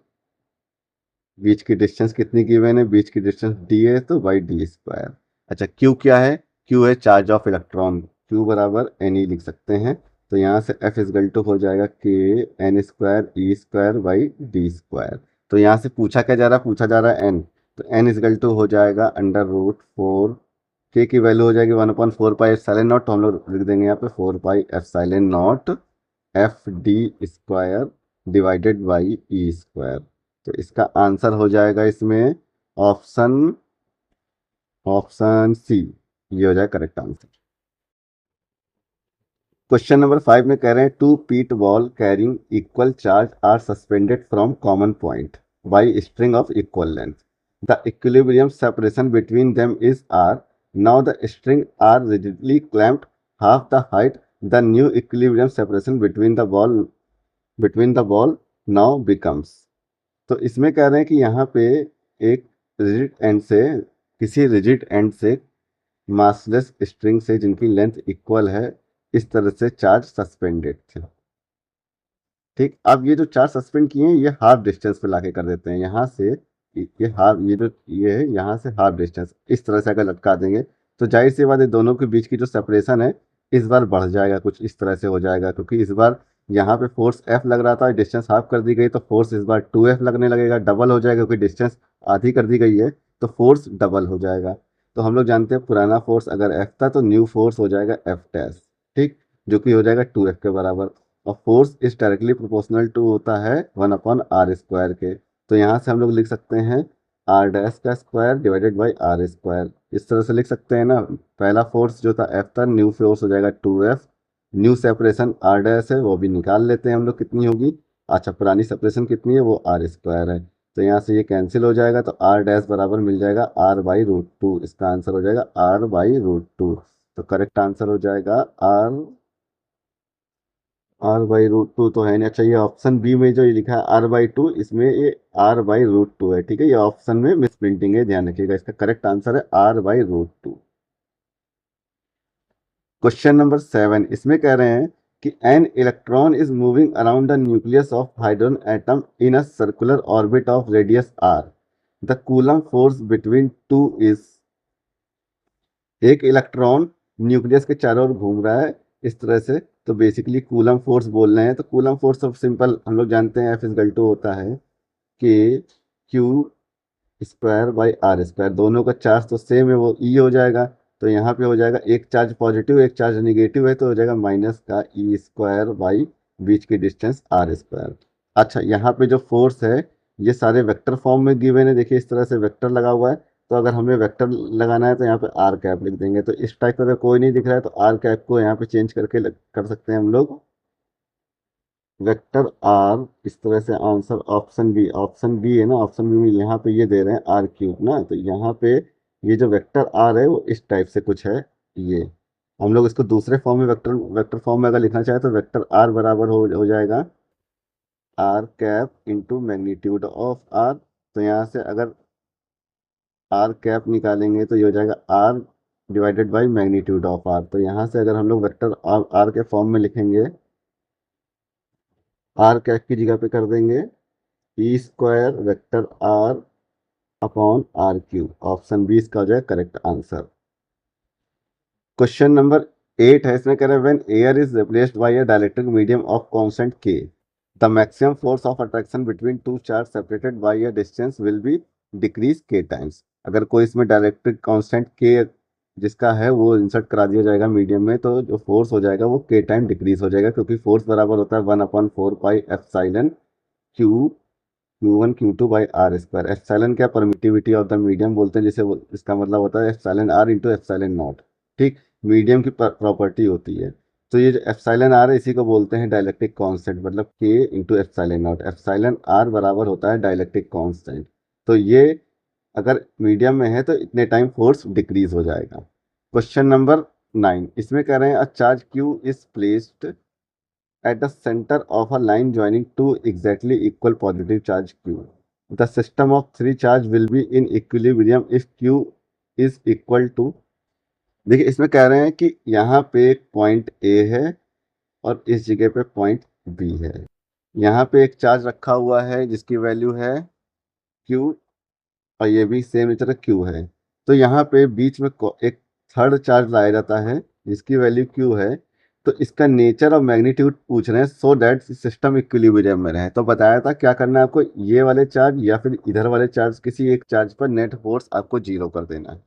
बीच की डिस्टेंस कितनी गिवन है, बीच की डिस्टेंस d है तो बाई d²। अच्छा q क्या है, q है चार्ज ऑफ इलेक्ट्रॉन, q बराबर ne लिख सकते हैं। तो यहाँ से f इजगल टू हो जाएगा KN²E² / d²। तो यहाँ से पूछा क्या जा रहा है, पूछा जा रहा है n, तो n इजगल टू हो जाएगा √4, k की वैल्यू हो जाएगी 1/4πε0, तो हम लोग लिख देंगे यहाँ पे 4πε0 f d² तो इसका आंसर हो जाएगा इसमें ऑप्शन ऑप्शन सी, ये हो जाएगा करेक्ट आंसर। क्वेश्चन नंबर 5 में कह रहे हैं two pith ball carrying equal charge are suspended from common point by string of equal length. The equilibrium separation between them is R. Now the string are rigidly clamped half the height. The new equilibrium separation between the ball now becomes। तो इसमें कह रहे हैं कि यहाँ पे एक rigid and से, किसी रिजिड एंड से मासलेस स्ट्रिंग से जिनकी लेंथ इक्वल है, इस तरह से चार्ज सस्पेंडेड थे। ठीक, अब ये जो चार्ज सस्पेंड किए हैं ये हाफ डिस्टेंस पे लाके कर देते हैं। यहाँ से ये हाफ, ये जो ये है यहाँ से हाफ डिस्टेंस इस तरह से अगर लटका देंगे तो जाहिर सी बात है दोनों के बीच की जो सेपरेशन है इस बार बढ़ जाएगा, कुछ इस तरह से हो जाएगा, क्योंकि इस बार यहाँ पे फोर्स F लग रहा था, डिस्टेंस हाफ कर दी गई तो फोर्स इस बार 2F लगने लगेगा, डबल हो जाएगा, क्योंकि डिस्टेंस आधी कर दी गई है तो फोर्स डबल हो जाएगा। तो हम लोग जानते हैं पुराना फोर्स अगर F था तो न्यू फोर्स हो जाएगा F डैश, ठीक, जो कि हो जाएगा 2F के बराबर। और force is directly proportional to होता है 1/r² के। तो यहाँ से हम लोग लिख सकते हैं r' डिवाइडेड बाई r², इस तरह से लिख सकते हैं ना। पहला फोर्स जो था F था, न्यू फोर्स हो जाएगा 2F, न्यू सेपरेशन r' है वो भी निकाल लेते हैं हम लोग कितनी होगी। अच्छा पुरानी सेपरेशन कितनी है, वो r² है, तो यहाँ से ये कैंसिल हो जाएगा तो r' बराबर मिल जाएगा r/√2। इसका आंसर हो जाएगा r/√2। तो करेक्ट आंसर हो जाएगा r/√2 तो है नहीं। अच्छा ये ऑप्शन बी में जो ये लिखा है r/2, इसमें ये r/√2 है, ठीक है, ये ऑप्शन में मिस प्रिंटिंग है, ध्यान रखिएगा। इसका करेक्ट आंसर है r/√2। क्वेश्चन नंबर 7, इसमें कह रहे हैं कि an electron is moving around the nucleus of hydrogen atom in a circular orbit of radius r। The coulomb force between two is. एक इलेक्ट्रॉन न्यूक्लियस के चारों ओर घूम रहा है इस तरह से, तो बेसिकली कूलम फोर्स बोल रहे हैं। तो कूलम फोर्स ऑफ सिंपल हम लोग जानते हैं F इज टू होता है KQ² / r²। दोनों का चार्ज तो सेम है, वो E हो जाएगा। तो यहाँ पे हो जाएगा एक चार्ज पॉजिटिव एक चार्ज निगेटिव है, तो हो जाएगा माइनस का E² बाई बीच की डिस्टेंस r²। अच्छा, यहाँ पे जो फोर्स है ये सारे वेक्टर फॉर्म में गिवन है, देखिए इस तरह से वेक्टर लगा हुआ है। तो अगर हमें वेक्टर लगाना है तो यहाँ पे आर कैप लिख देंगे। तो इस टाइप का अगर कोई नहीं दिख रहा है तो आर कैप को यहाँ पे चेंज करके कर सकते हैं हम लोग वेक्टर आर। इस तरह से आंसर ऑप्शन बी है ना, ऑप्शन बी में यहाँ पे ये दे रहे हैं आर क्यूब ना, तो यहाँ पे ये जो वेक्टर आर है वो इस टाइप से कुछ है। ये हम लोग इसको दूसरे फॉर्म में वेक्टर वेक्टर फॉर्म में अगर लिखना चाहे तो वेक्टर आर बराबर हो जाएगा R cap into magnitude of R. तो यहाँ से अगर आर कैप निकालेंगे तो ये हो जाएगा R divided by magnitude of R. तो यहाँ से अगर हम लोग वेक्टर आर के फॉर्म में लिखेंगे, आर कैप की जगह पे कर देंगे E square vector R upon R cube. Option B इसका हो जाएगा करेक्ट आंसर। क्वेश्चन नंबर 8 है, इसमें कह रहे हैं when air is replaced by a dielectric medium of constant K, the maximum force of attraction between two charge separated by a distance will be decrease K times. अगर कोई इसमें dielectric constant के जिसका है वो इंसर्ट करा दिया जाएगा मीडियम में, तो जो फोर्स हो जाएगा वो के टाइम डिक्रीज हो जाएगा, क्योंकि फोर्स बराबर होता है 1/4 pi epsilon Q Q1 Q2 by R square. Epsilon क्या, परमिटिविटी ऑफ द मीडियम बोलते हैं, जिसे इसका मतलब होता है epsilon R into epsilon naught. ठीक, मीडियम की प्रॉपर्टी होती है। तो ये जो एप्सिलॉन आर है इसी को बोलते हैं डाइलेक्ट्रिक कांस्टेंट, मतलब K into epsilon naught. Epsilon R बराबर होता है डाइलेक्ट्रिक कांस्टेंट। तो ये अगर मीडियम में है तो इतने टाइम फोर्स डिक्रीज हो जाएगा। क्वेश्चन नंबर 9, इसमें कह रहे हैं a charge Q is placed at the center of a line joining two exactly equal positive charge Q. The system of three charge will be in equilibrium if Q is equal to। देखिए इसमें कह रहे हैं कि यहाँ पे एक point A है और इस जगह पे पॉइंट B है। यहाँ पे एक चार्ज रखा हुआ है जिसकी वैल्यू है Q और ये भी सेम नेचर का Q है। तो यहाँ पे बीच में एक थर्ड चार्ज लाया जाता है जिसकी वैल्यू Q है। तो इसका नेचर और मैग्नीट्यूड पूछ रहे हैं सो दैट सिस्टम इक्विलिब्रियम में रहे। तो बताया था क्या करना है आपको, ये वाले चार्ज या फिर इधर वाले चार्ज, किसी एक चार्ज पर नेट फोर्स आपको जीरो कर देना है।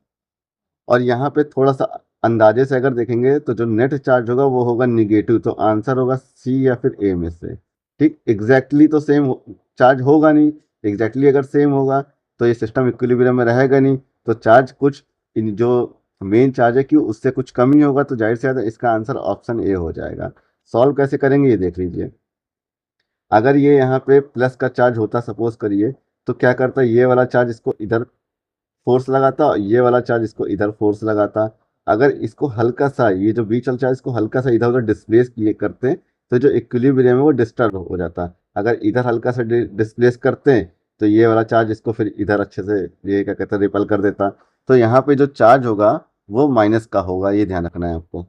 और यहाँ पे थोड़ा सा अंदाजे से अगर देखेंगे तो जो नेट चार्ज होगा वो होगा निगेटिव, तो आंसर होगा सी या फिर ए में से। ठीक, एग्जैक्टली तो सेम चार्ज होगा नहीं। एग्जैक्टली अगर सेम होगा तो ये सिस्टम इक्विलिब्रियम में रहेगा नहीं। तो चार्ज कुछ इन जो मेन चार्ज है कि उससे कुछ कम ही होगा, तो जाहिर सी बात है इसका आंसर ऑप्शन ए हो जाएगा। सॉल्व कैसे करेंगे ये देख लीजिए। अगर ये यहाँ पे प्लस का चार्ज होता सपोज करिए, तो क्या करता, ये वाला चार्ज इसको इधर फोर्स लगाता और ये वाला चार्ज इसको इधर फोर्स लगाता। अगर इसको हल्का सा, ये जो बीच वाला चार्ज इसको हल्का सा इधर उधर डिस्प्लेस किए करते हैं तो जो इक्विलिब्रियम है वो डिस्टर्ब हो जाता। अगर इधर हल्का सा डिस्प्लेस करते हैं तो ये वाला चार्ज इसको फिर इधर अच्छे से ये क्या कहते हैं रिपल कर देता। तो यहाँ पे जो चार्ज होगा वो माइनस का होगा, ये ध्यान रखना है आपको।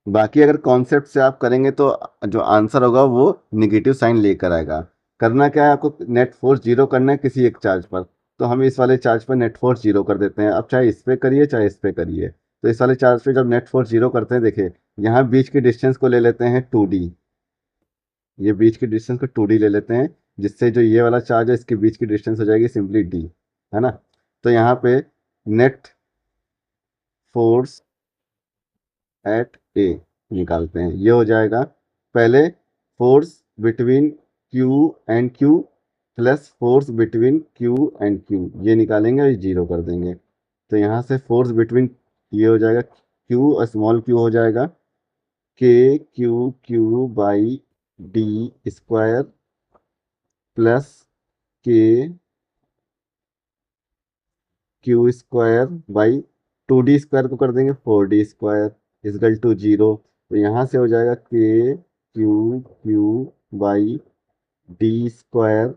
बाकी अगर कॉन्सेप्ट से आप करेंगे तो जो आंसर होगा वो निगेटिव साइन लेकर आएगा। करना क्या है आपको, नेट फोर्स जीरो करना है किसी एक चार्ज पर। तो हम इस वाले चार्ज पर नेट फोर्स जीरो कर देते हैं। अब चाहे इस पे करिए चाहे इस पे करिए। तो इस वाले चार्ज पे जब नेट फोर्स जीरो करते हैं, देखिए यहाँ बीच की डिस्टेंस को ले लेते हैं 2D। ये बीच की डिस्टेंस को 2D ले लेते हैं, जिससे जो ये वाला चार्ज है इसके बीच की डिस्टेंस हो जाएगी सिंपली D, है ना। तो यहाँ पे नेट फोर्स एट ए निकालते हैं, ये हो जाएगा पहले force between Q and Q plus force between Q and Q, ये निकालेंगे और जीरो कर देंगे। तो यहाँ से फोर्स बिटवीन ये हो जाएगा क्यू और स्मॉल क्यू हो जाएगा K Q Q by D square plus K Q square by 2D square को कर देंगे 4D square is equal to zero. तो यहाँ से हो जाएगा K Q Q by D square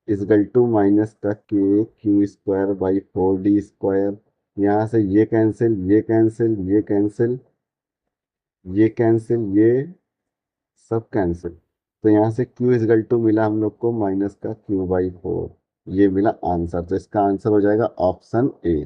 is equal to minus का K Q square by 4D square. यहाँ से ये कैंसिल ये कैंसिल ये कैंसिल ये कैंसिल ये सब कैंसिल। तो यहाँ से क्यू इजकल टू मिला हम लोग को माइनस का Q/4, ये मिला आंसर। तो इसका आंसर हो जाएगा ऑप्शन ए।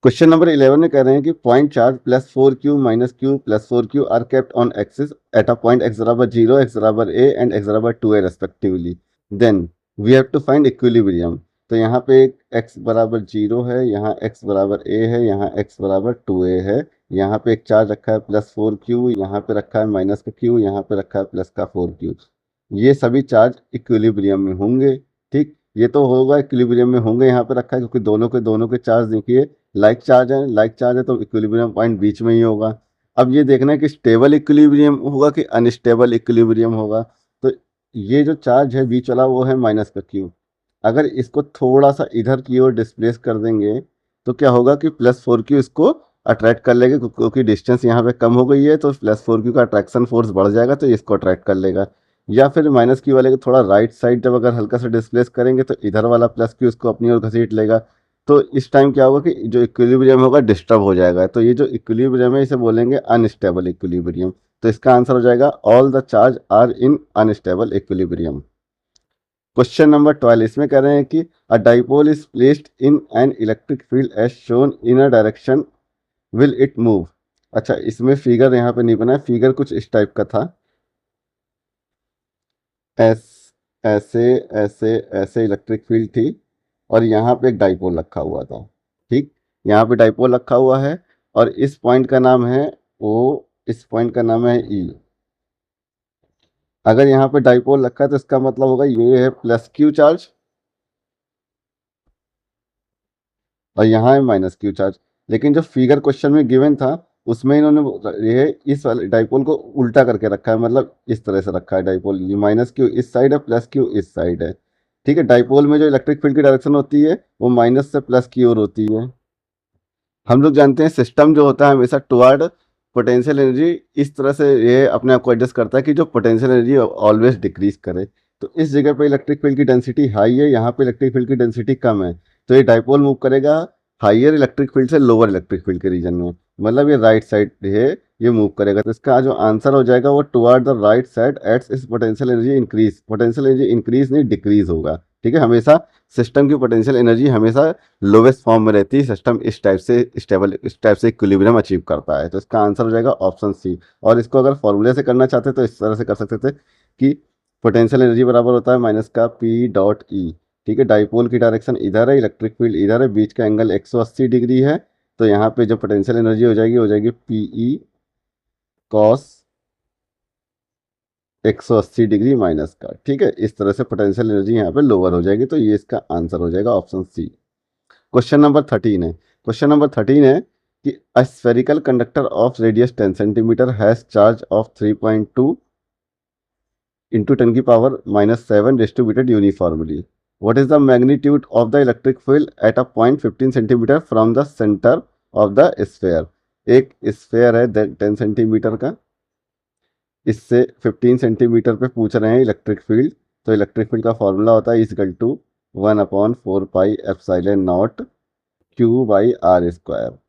क्वेश्चन नंबर 11 में कह रहे हैं कि point charge +4Q -Q +4Q are kept on axis at a point x बराबर 0, x बराबर a एंड x बराबर 2a respectively. Then we have to find equilibrium. तो यहाँ पे एक x बराबर 0 है, यहाँ x बराबर a है, यहाँ x बराबर 2a है। यहाँ पे एक चार्ज रखा है +4Q, यहाँ पे रखा है माइनस का Q, यहाँ पे रखा है प्लस का 4Q। ये सभी चार्ज इक्विलिब्रियम में होंगे। ठीक, ये तो होगा इक्विलिब्रियम में होंगे, यहाँ पे रखा है क्योंकि दोनों के चार्ज देखिए लाइक चार्ज है तो इक्विलिब्रियम पॉइंट बीच में ही होगा। अब ये देखना है कि स्टेबल इक्विलिब्रियम होगा कि अनस्टेबल इक्विलिब्रियम होगा। तो ये जो चार्ज है बीच वाला वो है माइनस का क्यू। अगर इसको थोड़ा सा इधर की ओर डिस्प्लेस कर देंगे तो क्या होगा कि +4 क्यू इसको अट्रैक्ट कर लेगा, क्योंकि डिस्टेंस यहाँ पे कम हो गई है तो +4 क्यू का अट्रैक्शन फोर्स बढ़ जाएगा तो इसको अट्रैक्ट कर लेगा। या फिर -क्यू वाले को थोड़ा राइट साइड जब अगर हल्का सा डिस्प्लेस करेंगे तो इधर वाला +क्यू उसको अपनी ओर घसीट लेगा। तो इस टाइम क्या होगा कि जो इक्विलिब्रियम होगा डिस्टर्ब हो जाएगा। तो ये जो इक्विलिब्रियम है इसे बोलेंगे अनस्टेबल इक्विलिब्रियम। तो इसका आंसर हो जाएगा all the charge are in unstable equilibrium. Question number 12 इसमें कह रहे हैं कि a dipole is placed in an electric field as shown in a direction, will it move. अच्छा, इसमें फिगर यहाँ पे नहीं बना है, फिगर कुछ इस टाइप का था। ऐस ऐसे ऐसे ऐसे इलेक्ट्रिक फील्ड थी और यहाँ पे एक डाइपोल रखा हुआ था। ठीक, यहाँ पे डाइपोल रखा हुआ है और इस पॉइंट का नाम है ओ, इस पॉइंट का नाम है ई। अगर यहाँ पे डाइपोल रखा है तो इसका मतलब होगा ये है +क्यू चार्ज और यहाँ है -क्यू चार्ज। लेकिन जो फिगर क्वेश्चन में गिवन था उसमें इन्होंने ये इस वाले डाइपोल को उल्टा करके रखा है, मतलब इस तरह से रखा है डाइपोल। ये -क्यू इस साइड है, +क्यू इस साइड है। ठीक है, डाइपोल में जो इलेक्ट्रिक फील्ड की डायरेक्शन होती है वो माइनस से प्लस की ओर होती है। हम लोग जानते हैं सिस्टम जो होता है हमेशा टुवर्ड पोटेंशियल एनर्जी इस तरह से ये अपने आप को एडजस्ट करता है कि जो पोटेंशियल एनर्जी ऑलवेज डिक्रीज करे। तो इस जगह पे इलेक्ट्रिक फील्ड की डेंसिटी हाई है, यहाँ पे इलेक्ट्रिक फील्ड की डेंसिटी कम है, तो ये डाइपोल मूव करेगा हाइयर इलेक्ट्रिक फील्ड से लोअर इलेक्ट्रिक फील्ड के रीजन में, मतलब ये राइट साइड है, ये मूव करेगा। तो इसका जो आंसर हो जाएगा वो टुवर्ड द राइट साइड एट्स इस पोटेंशियल एनर्जी इंक्रीज नहीं डिक्रीज होगा। ठीक है, हमेशा सिस्टम की पोटेंशियल एनर्जी हमेशा लोवेस्ट फॉर्म में रहती है, सिस्टम इस टाइप से इक्विलिब्रियम अचीव करता है। तो इसका आंसर हो जाएगा ऑप्शन सी। और इसको अगर फॉर्मूले से करना चाहते तो इस तरह से कर सकते थे कि पोटेंशियल एनर्जी बराबर होता है माइनस का पी डॉट ई। ठीक है, डाइपोल की डायरेक्शन इधर है, इलेक्ट्रिक फील्ड इधर है, बीच का एंगल 180 डिग्री है, तो यहाँ पे जो पोटेंशियल एनर्जी हो जाएगी पीई कॉस 180 डिग्री माइनस का। ठीक है, इस तरह से पोटेंशियल एनर्जी यहाँ पे लोअर हो जाएगी, तो ये इसका आंसर हो जाएगा ऑप्शन सी। क्वेश्चन नंबर 13 है। क्वेश्चन नंबर 13 है कि अ spherical conductor of radius 10 centimetre has charge of 3.2 into 10 की power -7 distributed uniformly. What is the magnitude of the electric field at a point 15 centimetre from the center of the sphere? एक sphere है 10 centimetre का, इससे 15 centimetre पे पूछ रहे हैं electric field. तो इलेक्ट्रिक फील्ड का फॉर्मूला होता है = 1/4πε0 Q/r²।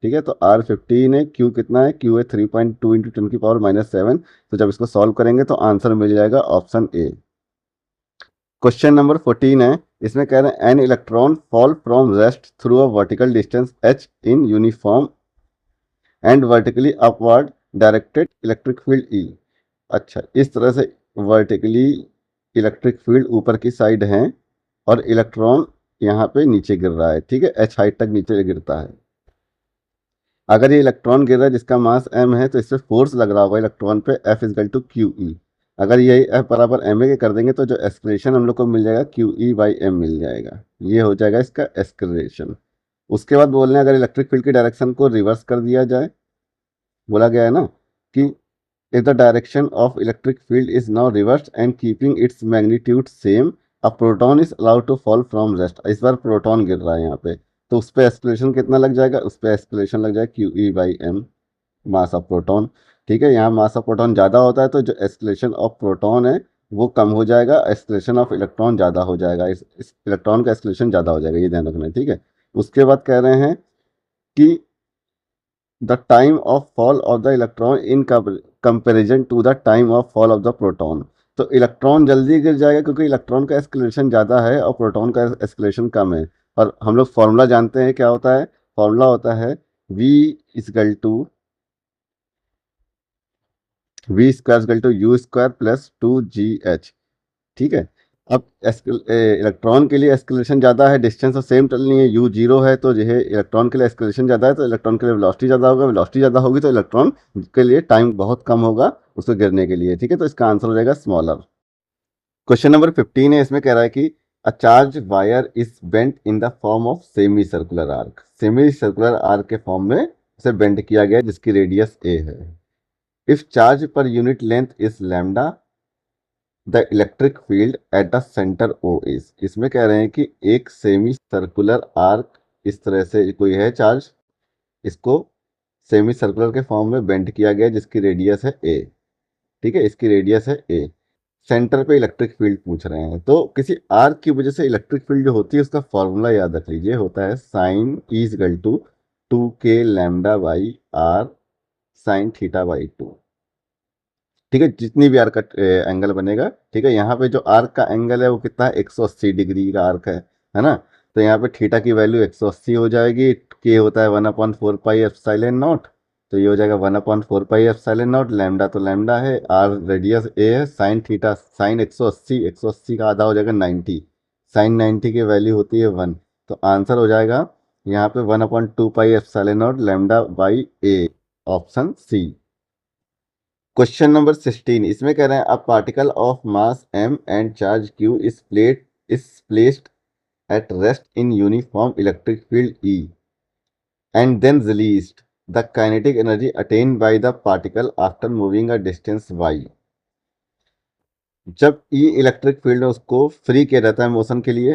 ठीक है, तो R 15 है, Q कितना है, Q है 3.2 × 10 की पावर -7। तो जब इसको सॉल्व करेंगे तो आंसर मिल जाएगा ऑप्शन ए। क्वेश्चन नंबर 14 है। इसमें कह रहे हैं an electron fall from rest through a vertical distance h in uniform and vertically upward directed electric field E। अच्छा, इस तरह से वर्टिकली इलेक्ट्रिक फील्ड ऊपर की साइड है और इलेक्ट्रॉन यहाँ पे नीचे गिर रहा है। ठीक है, h हाइट तक नीचे गिरता है। अगर ये इलेक्ट्रॉन गिर रहा है जिसका मास m है तो इससे फोर्स लग रहा होगा इलेक्ट्रॉन पे F = QE। अगर यही F बराबर ma के कर देंगे तो जो एक्सक्लेरेशन हम लोग को मिल जाएगा QE/m मिल जाएगा, ये हो जाएगा इसका एक्सक्लेरेशन। उसके बाद बोल रहे हैं अगर इलेक्ट्रिक फील्ड की डायरेक्शन को रिवर्स कर दिया जाए, बोला गया है ना कि if the direction of electric field is now reversed and keeping its magnitude same, a proton is allowed to fall from rest। इस बार प्रोटॉन गिर रहा है यहाँ पे, तो उस पर एक्सक्लेरेशन कितना लग जाएगा, उस पर एक्सक्लेरेशन लग जाएगा QE/m, मास ऑफ प्रोटॉन। ठीक है, यहाँ मास ऑफ प्रोटॉन ज़्यादा होता है तो जो एक्सक्लेरेशन ऑफ प्रोटॉन है वो कम हो जाएगा, एक्सक्लेरेशन ऑफ इलेक्ट्रॉन ज़्यादा हो जाएगा, इस इलेक्ट्रॉन का एक्सक्लेरेशन ज़्यादा हो जाएगा, ये ध्यान रखना है। ठीक है, उसके बाद कह रहे हैं कि the time of fall of the electron in comparison to the time of fall of the proton. तो इलेक्ट्रॉन जल्दी गिर जाएगा क्योंकि इलेक्ट्रॉन का एस्केलेशन ज़्यादा है और प्रोटॉन का एस्केलेशन कम है। और हम लोग फॉर्मूला जानते हैं क्या होता है, फॉर्मूला होता है V²/U² + 2GH। ठीक है, अब इलेक्ट्रॉन के लिए एस्केलेशन ज़्यादा है, डिस्टेंस तो सेम चलनी है, U 0 है तो जो है इलेक्ट्रॉन के लिए एस्केलेशन ज़्यादा है तो इलेक्ट्रॉन के लिए वेलोसिटी ज़्यादा होगा, वेलोसिटी ज़्यादा होगी तो इलेक्ट्रॉन के लिए टाइम बहुत कम होगा उसको गिरने के लिए। ठीक है, तो इसका आंसर हो जाएगा स्मॉलर। क्वेश्चन नंबर 15 है, इसमें कह रहा है कि a charge wire is bent in the form of semi circular arc. Semi circular arc के फॉर्म में इसे बेंड किया गया जिसकी रेडियस ए है। If charge per unit length is lambda, the electric field at the centre O is. इसमें कह रहे हैं कि एक सेमी सर्कुलर आर्क, इस तरह से कोई है चार्ज, इसको सेमी सर्कुलर के फॉर्म में बेंड किया गया जिसकी रेडियस है ए। ठीक है, इसकी रेडियस है ए। सेंटर पे इलेक्ट्रिक फील्ड पूछ रहे हैं, तो किसी आर्क की वजह से इलेक्ट्रिक फील्ड जो होती है उसका फॉर्मूला याद रख लीजिए, होता है sine E is equal to 2k lambda by R sine theta by 2। ठीक है, जितनी भी आर्क का एंगल बनेगा, ठीक है, यहाँ पे जो आर्क का एंगल है वो कितना है, 180 डिग्री का आर्क है ना। तो यहाँ पे थीटा की वैल्यू 180 हो जाएगी, के होता है 1/4 पाई एप्सिलॉन नॉट, तो ये हो जाएगा 1/4 पाई एप्सिलॉन नॉट। लैम्डा तो लैम्डा है, आर रेडियस ए है, साइन थीटा, साइन 180 का आधा हो जाएगा 90, साइन 90 की वैल्यू होती है 1। तो आंसर हो जाएगा यहाँ पे 1/2 pi epsilon naught lambda by A, option C. Question number 16, इसमें कह रहे हैं a particle of mass m and charge q is placed at rest in uniform electric field E and then released, the kinetic energy attained by the particle after moving a distance y। जब E electric field में उसको free किया जाता है motion के लिए,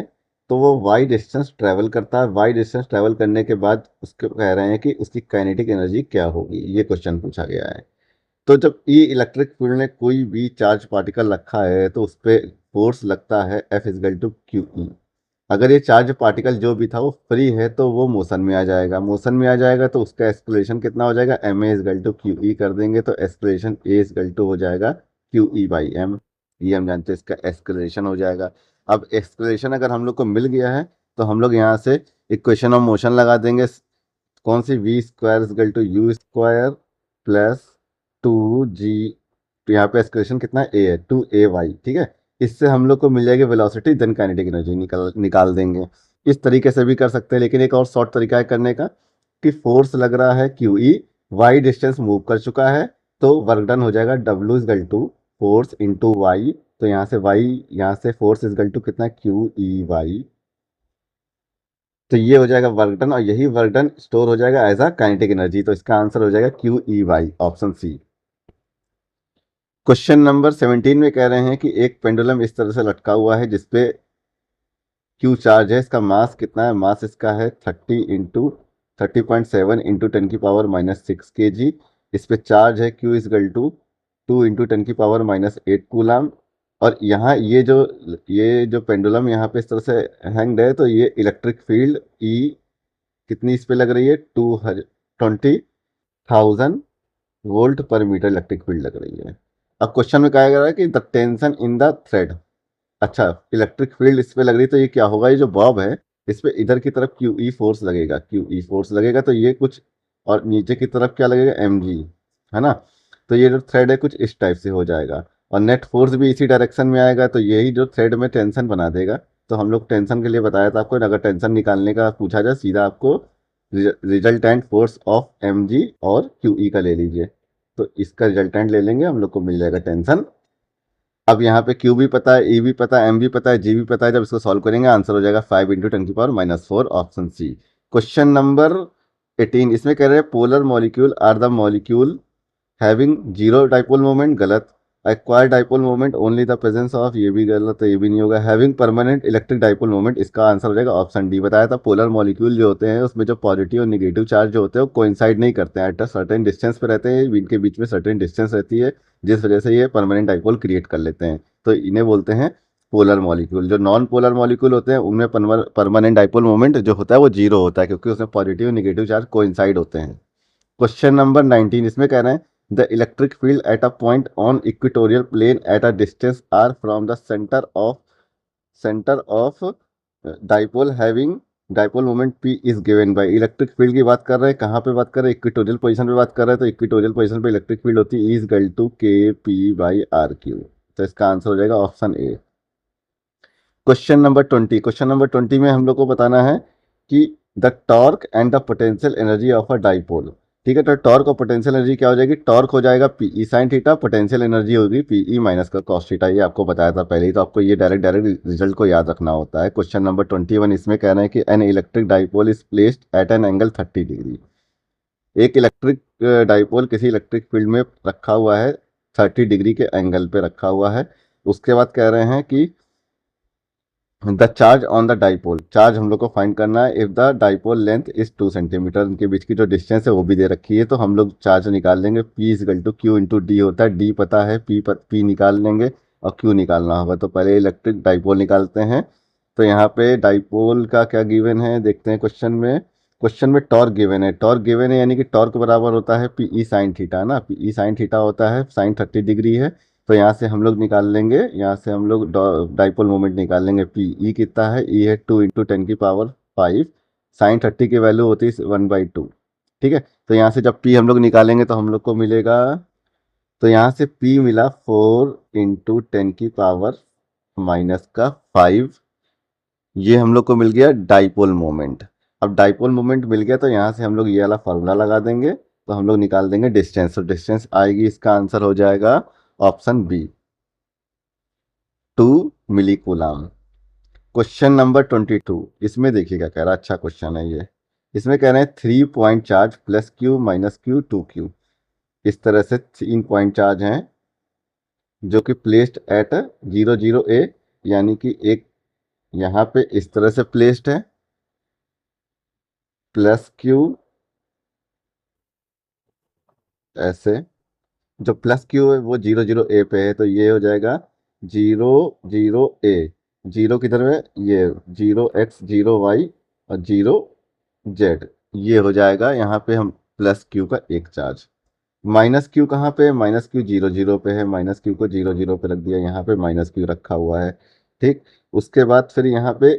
तो वो y डिस्टेंस ट्रेवल करता है। y डिस्टेंस ट्रेवल करने के बाद उसको कह रहे हैं कि उसकी काइनेटिक एनर्जी क्या होगी, ये क्वेश्चन पूछा गया है। तो जब ई इलेक्ट्रिक फील्ड ने कोई भी चार्ज पार्टिकल रखा है तो उस पर फोर्स लगता है F is equal to Q E. अगर ये चार्ज पार्टिकल जो भी था वो फ्री है तो वो मोशन में आ जाएगा, मोशन में आ जाएगा तो उसका एक्सलेशन कितना हो जाएगा, M A is equal to Q E कर देंगे तो एक्सलेशन ए इजकल टू हो जाएगा क्यू ई बाई एम। ये हम जानते हैं इसका एक्सलेशन हो जाएगा। अब एक्सलेशन अगर हम लोग को मिल गया है तो हम लोग यहाँ से इक्वेशन ऑफ मोशन लगा देंगे, कौन सी, v square is equal to u square plus 2g, तो यहाँ पे एक्सप्रेशन कितना है, ए है, 2ay। ठीक है, इससे हम लोग को मिल जाएगी वेलोसिटी, देन काइनेटिक एनर्जी निकाल देंगे। इस तरीके से भी कर सकते हैं, लेकिन एक और शॉर्ट तरीका है करने का कि फोर्स लग रहा है Q E, Y distance move कर चुका है, तो वर्क डन हो जाएगा W is equal to force into Y. तो यहाँ से वाई, यहाँ से फोर्स इजकल टू कितना, क्यू ई वाई। तो ये हो जाएगा वर्क डन, और यही वर्क डन स्टोर हो जाएगा एज अ काइनेटिक एनर्जी। तो इसका आंसर हो जाएगा Q E Y, option C. Question number 17 में कह रहे हैं कि एक पेंडुलम इस तरह से लटका हुआ है जिसपे क्यू चार्ज है, इसका मास कितना है, मास इसका है 30.7 इंटू 10⁻⁻6 kg। इस पे चार्ज है Q is equal to 2 into 10⁻⁻8 coulomb. और यहाँ ये जो पेंडुलम यहाँ पे इस तरह से हैंग्ड है, तो ये इलेक्ट्रिक फील्ड ई कितनी इस पे लग रही है, 20,000 volt per metre electric field लग रही है। अब क्वेश्चन में कहा गया है कि the tension in the thread. अच्छा, इलेक्ट्रिक फील्ड इस पे लग रही है तो ये क्या होगा, ये जो बॉब है इस पे इधर की तरफ क्यू ई फोर्स लगेगा, क्यू ई फोर्स लगेगा तो ये कुछ, और नीचे की तरफ क्या लगेगा, एम जी, है ना। तो ये जो थ्रेड है कुछ इस टाइप से हो जाएगा, और नेट फोर्स भी इसी डायरेक्शन में आएगा, तो यही जो थ्रेड में टेंशन बना देगा। तो हम लोग टेंशन के लिए बताया था आपको, अगर टेंशन निकालने का पूछा जाए सीधा आपको resultant force of M G और क्यू ई का ले लीजिए, तो इसका रिजल्टेंट ले लेंगे, हम लोग को मिल जाएगा टेंशन। अब यहाँ पे क्यू भी पता है, ई भी पता है, एम भी पता है, जी भी पता है, जब इसको सॉल्व करेंगे आंसर हो जाएगा 5 into 10⁻⁻4, option C. Question number 18, इसमें कह रहे हैं polar molecule are the molecule having zero dipole moment, गलत। Acquire dipole moment only the presence of, ये भी गलत है, ये भी नहीं होगा। Having permanent electric dipole moment, इसका आंसर हो जाएगा ऑप्शन डी। बताया था पोलर मॉलिक्यूल जो होते हैं उसमें जो पॉजिटिव और निगेटिव चार्ज जो होते हैं वो कोइंसाइड नहीं करते हैं, एट अ सर्टेन डिस्टेंस पे रहते हैं, इनके बीच में सर्टेन डिस्टेंस रहती है, जिस वजह से ये परमानेंट डाइपोल क्रिएट कर लेते हैं, तो इन्हें बोलते हैं पोलर मॉलिक्यूल। जो नॉन पोलर मॉलिक्यूल होते हैं उनमें परमानेंट डाइपोल मोमेंट जो होता है वो जीरो होता है, क्योंकि उसमें पॉजिटिव निगेटिव चार्ज कोइंसाइड होते हैं। क्वेश्चन नंबर 19, इसमें कह रहे हैं the electric field at a point on equatorial plane at a distance are from the centre of dipole having dipole moment P is given by. Electric field की बात कर रहे हैं, कहाँ पे बात कर रहे हैं, इक्वेटोरियल पोजीशन पे बात कर रहे हैं, तो इक्वेटोरियल पोजीशन पे इलेक्ट्रिक फील्ड होती है is equal to K P by are Q. तो इसका आंसर हो जाएगा option A. Question number 20, question number 20 में हम लोग को बताना है कि the torque and the potential energy of a dipole. ठीक है, तो टॉर्क और पोटेंशियल एनर्जी क्या हो जाएगी, टॉर्क हो जाएगा PE sine theta, potential energy होगी पीई माइनस का कॉस थीटा। ये आपको बताया था पहले ही, तो आपको ये डायरेक्ट डायरेक्ट रिजल्ट को याद रखना होता है। क्वेश्चन नंबर 21 इसमें कह रहे हैं कि N electric dipole is placed eight an angle 30 degree. एक इलेक्ट्रिक डाइपोल किसी इलेक्ट्रिक फील्ड में रखा हुआ है, 30 डिग्री के एंगल पे रखा हुआ है। उसके बाद कह रहे हैं कि the charge on the dipole, charge हम लोग को फाइंड करना है if the dipole length is 2 centimetre. उनके बीच की जो डिस्टेंस है वो भी दे रखी है, तो हम लोग चार्ज निकाल लेंगे। P is equal to Q into D होता है, डी पता है, P निकाल लेंगे और Q निकालना होगा। तो पहले इलेक्ट्रिक डाइपोल निकालते हैं। तो यहाँ पे डाइपोल का क्या गिवन है देखते हैं क्वेश्चन में। क्वेश्चन में टॉर्क गिवन है, टॉर्क गिवन है यानी कि टॉर्क बराबर होता है पीई साइन थीटा ना, पीई साइन थीटा होता है साइन 30 डिग्री है। तो यहाँ से हम लोग निकाल लेंगे, यहाँ से हम लोग डाइपोल मोमेंट निकाल लेंगे। पी ई कितना है, ई है 2 × 10⁵ साइन 30 की वैल्यू होती है 1/2। ठीक है, तो यहाँ से जब पी हम लोग निकालेंगे तो हम लोग को मिलेगा, तो यहाँ से पी मिला 4 × 10⁻⁻⁵। ये हम लोग को मिल गया डाइपोल मोमेंट। अब डाइपोल मोमेंट मिल गया तो यहाँ से हम लोग ये वाला फार्मूला लगा देंगे, तो हम लोग निकाल देंगे डिस्टेंस। तो डिस्टेंस आएगी, इसका आंसर हो जाएगा ऑप्शन बी, 2 मिली कूलाम। क्वेश्चन नंबर 22 इसमें देखिए क्या कह रहा है, अच्छा क्वेश्चन है ये। इसमें कह रहे हैं 3 point charge plus Q minus Q 2Q। इस तरह से 3 पॉइंट चार्ज हैं जो कि प्लेस्ड एट 0 0 A, यानी कि एक यहाँ पे इस तरह से प्लेस्ड है, प्लस क्यू ऐसे, जो प्लस क्यू है वो 0 0 A पे है, तो ये हो जाएगा 0 0 A। जीरो किधर है, ये 0 x 0 y और 0 z, ये हो जाएगा यहाँ पे हम प्लस क्यू का एक चार्ज। माइनस क्यू कहाँ पे, माइनस क्यू 0 0 पे है, माइनस क्यू को 0 0 पे रख दिया, यहाँ पे माइनस क्यू रखा हुआ है। ठीक, उसके बाद फिर यहाँ पे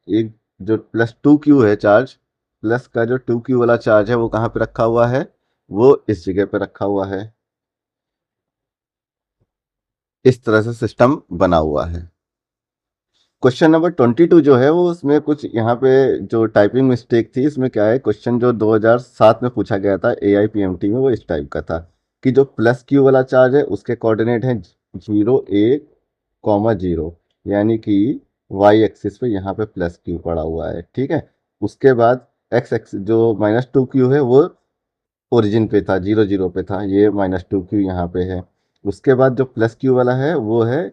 एक जो प्लस 2Q है चार्ज, प्लस का जो 2Q वाला चार्ज है वो कहाँ पे रखा हुआ है, वो इस जगह पे रखा हुआ है। इस तरह से सिस्टम बना हुआ है। क्वेश्चन नंबर 22 जो है वो उसमें कुछ यहाँ पे जो टाइपिंग मिस्टेक थी, इसमें क्या है, क्वेश्चन जो 2007 में पूछा गया था AIPMT में, वो इस टाइप का था कि जो प्लस क्यू वाला चार्ज है उसके कोऑर्डिनेट हैं 0 A, 0, यानी कि वाई एक्सिस पे यहाँ पे प्लस क्यू पड़ा हुआ है। ठीक है, उसके बाद एक्स एक्स जो -2Q है वो ओरिजिन पे था, 0 0 पे था, ये -2Q यहाँ पे है। उसके बाद जो प्लस क्यू वाला है वो है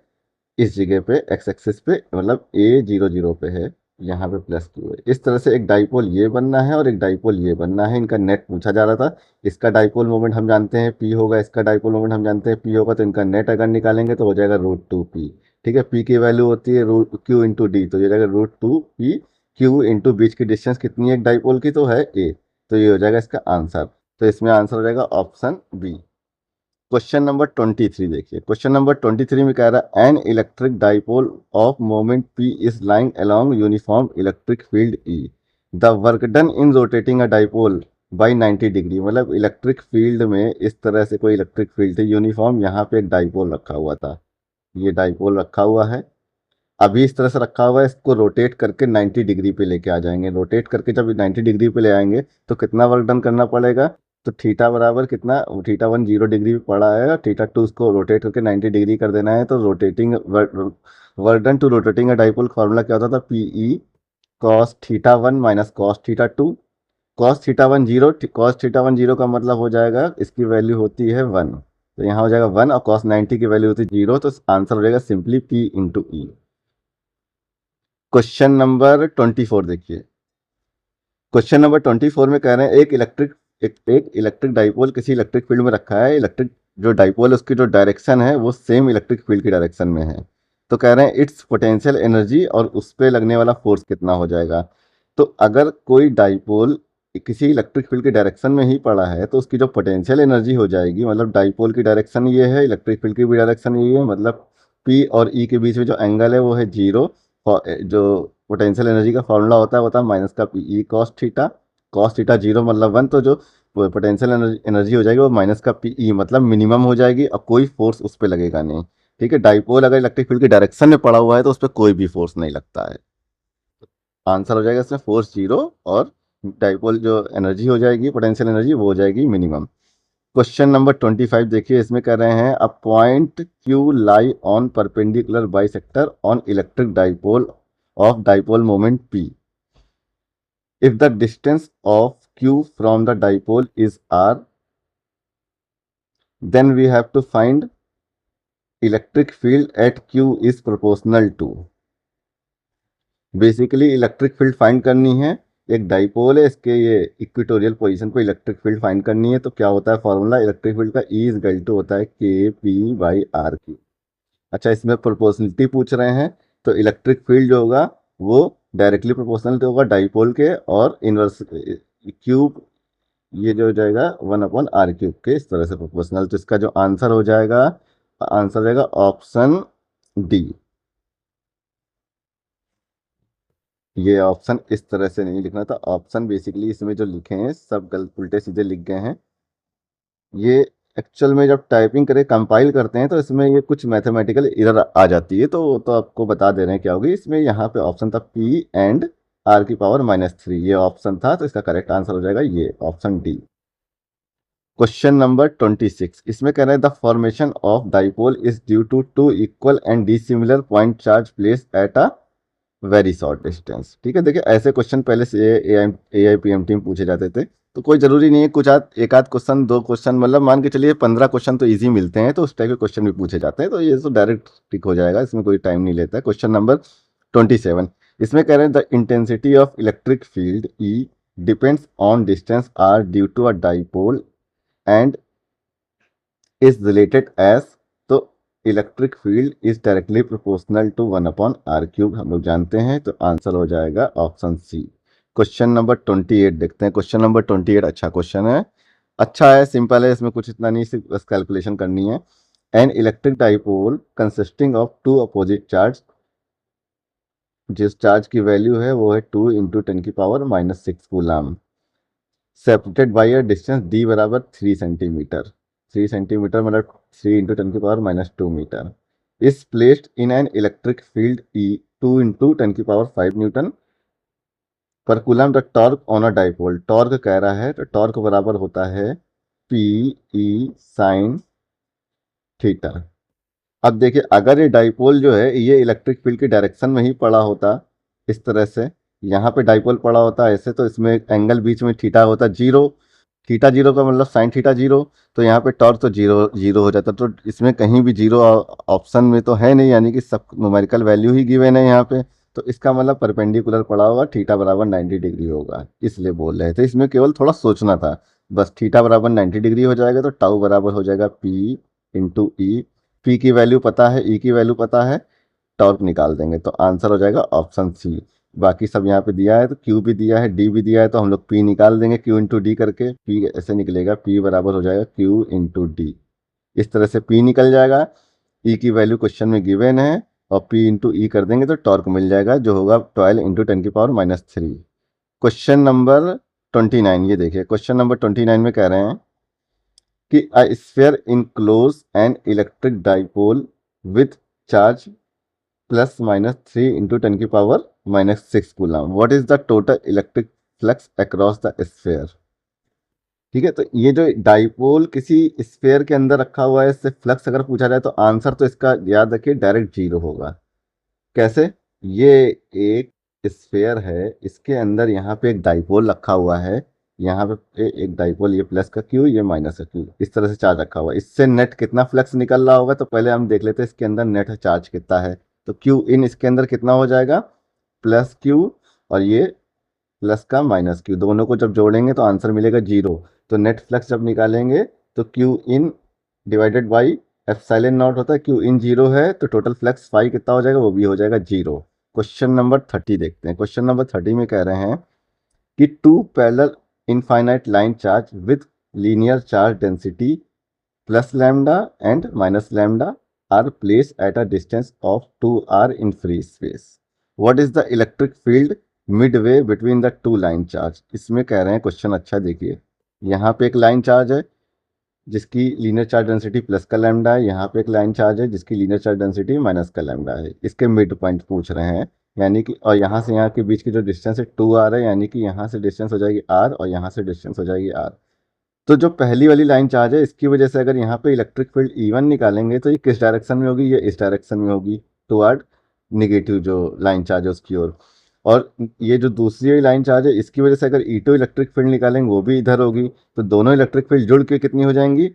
इस जगह पे एक्स एक्सिस पे, मतलब A 0 0 पे है, यहाँ पे प्लस क्यू है। इस तरह से एक डाइपोल ये बनना है और एक डाइपोल ये बनना है। इनका नेट पूछा जा रहा था। इसका डाइपोल मोमेंट हम जानते हैं P होगा, इसका डाइपोल मोमेंट हम जानते हैं P होगा, तो इनका नेट अगर निकालेंगे तो हो जाएगा √2P। ठीक है, P की वैल्यू होती है √Q × D, तो ये जाएगा √2P। Q इंटू बीच की डिस्टेंस कितनी है एक डाइपोल की, तो है A, तो ये हो जाएगा इसका आंसर। तो इसमें आंसर हो जाएगा ऑप्शन बी। क्वेश्चन नंबर 23 देखिए। क्वेश्चन नंबर 23 में कह रहा है an electric dipole of moment P is lying along uniform electric field E। The work done in rotating a dipole by 90 degree. मतलब इलेक्ट्रिक फील्ड में इस तरह से कोई इलेक्ट्रिक फील्ड थी यूनिफॉर्म, यहाँ पे एक डाइपोल रखा हुआ था, ये डाइपोल रखा हुआ है। अभी इस तरह से रखा हुआ है, इसको रोटेट करके 90 डिग्री पे लेके आ जाएंगे। रोटेट करके जब 90 डिग्री पे ले आएंगे तो कितना वर्क डन करना पड़ेगा, तो थीटा बराबर कितना, थीटा 1 0 डिग्री पे पड़ा है, थीटा 2 उसको रोटेट करके 90 डिग्री कर देना है। तो rotating work done to rotating a dipole formula क्या होता था, PE cos θ1 minus cos θ2। cos θ1 0, cos θ1 0 का मतलब हो जाएगा इसकी वैल्यू होती है 1, तो यहाँ हो जाएगा 1, और cos 90 की वैल्यू होती है 0, तो आंसर हो जाएगा simply P × E। Question number 24 देखिए। क्वेश्चन नंबर 24 में कह रहे हैं एक इलेक्ट्रिक डाइपोल किसी इलेक्ट्रिक फील्ड में रखा है। इलेक्ट्रिक जो डाइपोल है उसकी जो डायरेक्शन है वो सेम इलेक्ट्रिक फील्ड की डायरेक्शन में है। तो कह रहे हैं इट्स पोटेंशियल एनर्जी और उस पर लगने वाला फोर्स कितना हो जाएगा। तो अगर कोई डाइपोल किसी इलेक्ट्रिक फील्ड की डायरेक्शन में ही पड़ा है तो उसकी जो पोटेंशियल एनर्जी हो जाएगी, मतलब डाइपोल की डायरेक्शन ये है, इलेक्ट्रिक फील्ड की भी डायरेक्शन ये है, मतलब P और E के बीच में जो एंगल है वो है 0। जो पोटेंशियल एनर्जी का फॉर्मूला होता है वो होता है माइनस का PE cos theta, cos theta 0 मतलब 1, तो जो पोटेंशियल एनर्जी हो जाएगी वो माइनस का PE मतलब मिनिमम हो जाएगी और कोई फोर्स उस पर लगेगा नहीं। ठीक है, डाइपोल अगर इलेक्ट्रिक फील्ड की डायरेक्शन में पड़ा हुआ है तो उस पर कोई भी फोर्स नहीं लगता है। आंसर हो जाएगा इसमें फोर्स 0 और डाइपोल जो एनर्जी हो जाएगी, पोटेंशियल एनर्जी, वो हो जाएगी मिनिमम। क्वेश्चन नंबर 25 देखिए, इसमें कह रहे हैं a point Q lie on perpendicular bisector on electric dipole of dipole moment P. If the distance of Q from the dipole is R, then we have to find electric field at q is proportional to। Basically electric field find करनी है, एक dipole है, इसके ये equatorial position पे electric field find करनी है। तो क्या होता है फॉर्मूला इलेक्ट्रिक फील्ड का, ई इज इक्वल टू होता है के पी बाई आर क्यू। अच्छा, इसमें प्रोपोर्शनलिटी पूछ रहे हैं, तो इलेक्ट्रिक फील्ड जो होगा वो डायरेक्टली प्रोपोर्शनल होगा डाइपोल के, और इनवर्स क्यूब ये जो हो जाएगा 1/r³ के इस तरह से प्रोपोर्शनल। तो इसका जो आंसर हो जाएगा, आंसर रहेगा ऑप्शन डी। ये ऑप्शन इस तरह से नहीं लिखना था, ऑप्शन बेसिकली इसमें जो लिखे हैं सब गलत उल्टे सीधे लिख गए हैं। ये एक्चुअल में जब टाइपिंग करके कंपाइल करते हैं तो इसमें ये कुछ मैथमेटिकल एरर आ जाती है, तो वो तो आपको बता दे रहे हैं क्या होगी। इसमें यहाँ पे ऑप्शन था पी एंड r⁻³ ये ऑप्शन था, तो इसका करेक्ट आंसर हो जाएगा ये ऑप्शन डी। क्वेश्चन नंबर 26, इसमें कह रहे हैं the formation of dipole is due to two equal and dissimilar point charge placed at a very short distance. ठीक है, देखिए ऐसे क्वेश्चन पहले से AIPMT में पूछे जाते थे, तो कोई जरूरी नहीं है कुछ एक आध क्वेश्चन, दो क्वेश्चन, मतलब मान के चलिए 15 क्वेश्चन तो इजी मिलते हैं, तो उस टाइप के क्वेश्चन भी पूछे जाते हैं, तो ये तो डायरेक्ट टिक हो जाएगा, इसमें कोई टाइम नहीं लेता है। क्वेश्चन नंबर 27, इसमें कह रहे हैं the intensity of electric field E depends on distance r due to a dipole and is related as. तो electric field is directly proportional to 1/r³ हम लोग जानते हैं, तो आंसर हो जाएगा ऑप्शन सी। क्वेश्चन नंबर 28 देखते हैं। क्वेश्चन नंबर 28 अच्छा क्वेश्चन है, अच्छा है, सिंपल है, इसमें कुछ इतना नहीं, सिर्फ बस कैलकुलेशन करनी है। An electric dipole consisting of two opposite charge, जिस चार्ज की वैल्यू है वो है 2 × 10⁻⁻6 coulomb, separated by a distance d बराबर 3 सेंटीमीटर। 3 सेंटीमीटर मतलब 3 × 10⁻⁻2 metre. Is placed in an electric field E 2 × 10⁵ newton पर coulomb the torque on a dipole. Torque कह रहा है, तो टॉर्क बराबर होता है पी ई साइन थीटा। अब देखिए अगर ये डाइपोल जो है ये इलेक्ट्रिक फील्ड के डायरेक्शन में ही पड़ा होता इस तरह से, यहाँ पे डाइपोल पड़ा होता ऐसे, तो इसमें एंगल बीच में थीटा होता जीरो, थीटा जीरो का मतलब साइन थीटा जीरो, तो यहाँ पे टॉर्क तो जीरो जीरो हो जाता। तो इसमें कहीं भी जीरो ऑप्शन में तो है नहीं, यानी कि सब न्यूमेरिकल वैल्यू ही गिवन है यहाँ पे, तो इसका मतलब परपेंडिकुलर पड़ा होगा, थीटा बराबर 90 डिग्री होगा, इसलिए बोल रहे थे। इसमें केवल थोड़ा सोचना था, बस थीटा बराबर 90 डिग्री हो जाएगा, तो टाउ बराबर हो जाएगा पी इंटू ई। पी की वैल्यू पता है, ई की वैल्यू पता है, टॉर्क निकाल देंगे, तो आंसर हो जाएगा ऑप्शन सी। बाकी सब यहाँ पे दिया है, तो क्यू भी दिया है, डी भी दिया है, तो हम लोग पी निकाल देंगे, क्यू इंटू डी करके। पी ऐसे निकलेगा, पी बराबर हो जाएगा क्यू इंटू डी, इस तरह से पी निकल जाएगा। ई की वैल्यू क्वेश्चन में गिवन है, और पी इंटू ई कर देंगे तो टॉर्क मिल जाएगा, जो होगा 12 × 10⁻³ क्वेश्चन नंबर 29, ये देखिए क्वेश्चन नंबर 29 में कह रहे हैं कि a sphere enclose N electric dipole with charge ±3 × 10⁻⁻6 coulomb, what is the total electric flux across the sphere. ठीक है, तो ये जो डाइपोल किसी स्फीयर के अंदर रखा हुआ है, इससे फ्लक्स अगर पूछा जाए तो आंसर तो इसका याद रखिए डायरेक्ट जीरो होगा। कैसे, ये एक स्फीयर है, इसके अंदर यहाँ पे एक डाइपोल रखा हुआ है, यहाँ पे एक डाइपोल, ये प्लस का क्यू, ये माइनस का क्यू, इस तरह से चार्ज रखा हुआ है। इससे नेट कितना फ्लक्स निकल रहा होगा, तो पहले हम देख लेते हैं इसके अंदर नेट चार्ज कितना है। तो क्यू इन इसके अंदर कितना हो जाएगा, प्लस क्यू, और ये प्लस का माइनस क्यू, दोनों को जब जोड़ेंगे तो आंसर मिलेगा जीरो। तो नेट फ्लक्स जब निकालेंगे तो Q in divided by epsilon not होता है, क्यू इन जीरो है, तो टोटल फ्लक्स फाई कितना हो जाएगा, वो भी हो जाएगा जीरो। क्वेश्चन नंबर 30 देखते हैं। क्वेश्चन नंबर 30 में कह रहे हैं कि two parallel infinite line charge with linear charge density plus lambda and minus lambda are place at a distance of 2r in free space. What is the electric field midway between the two line charge. इसमें कह रहे हैं question अच्छा देखिए, यहाँ पे एक line charge है जिसकी लीनियर चार्ज डेंसिटी प्लस का लैम्डा है, यहाँ पे एक लाइन चार्ज है जिसकी लीनियर चार्ज डेंसिटी माइनस का लैम्डा है, इसके मिड पॉइंट पूछ रहे हैं। यानी कि, और यहाँ से यहाँ के बीच की जो डिस्टेंस है 2r है, यानी कि यहाँ से डिस्टेंस हो जाएगी r और यहाँ से डिस्टेंस हो जाएगी r। तो जो पहली वाली लाइन चार्ज है, इसकी वजह से अगर यहाँ पे इलेक्ट्रिक फील्ड E1 निकालेंगे तो ये किस डायरेक्शन में होगी, ये इस डायरेक्शन में होगी, टुवर्ड निगेटिव जो लाइन चार्ज है उसकी ओर। और ये जो दूसरी लाइन चार्ज है, इसकी वजह से अगर E2 इलेक्ट्रिक फील्ड निकालेंगे वो भी इधर होगी, तो दोनों इलेक्ट्रिक फील्ड जुड़ के कितनी हो जाएंगी,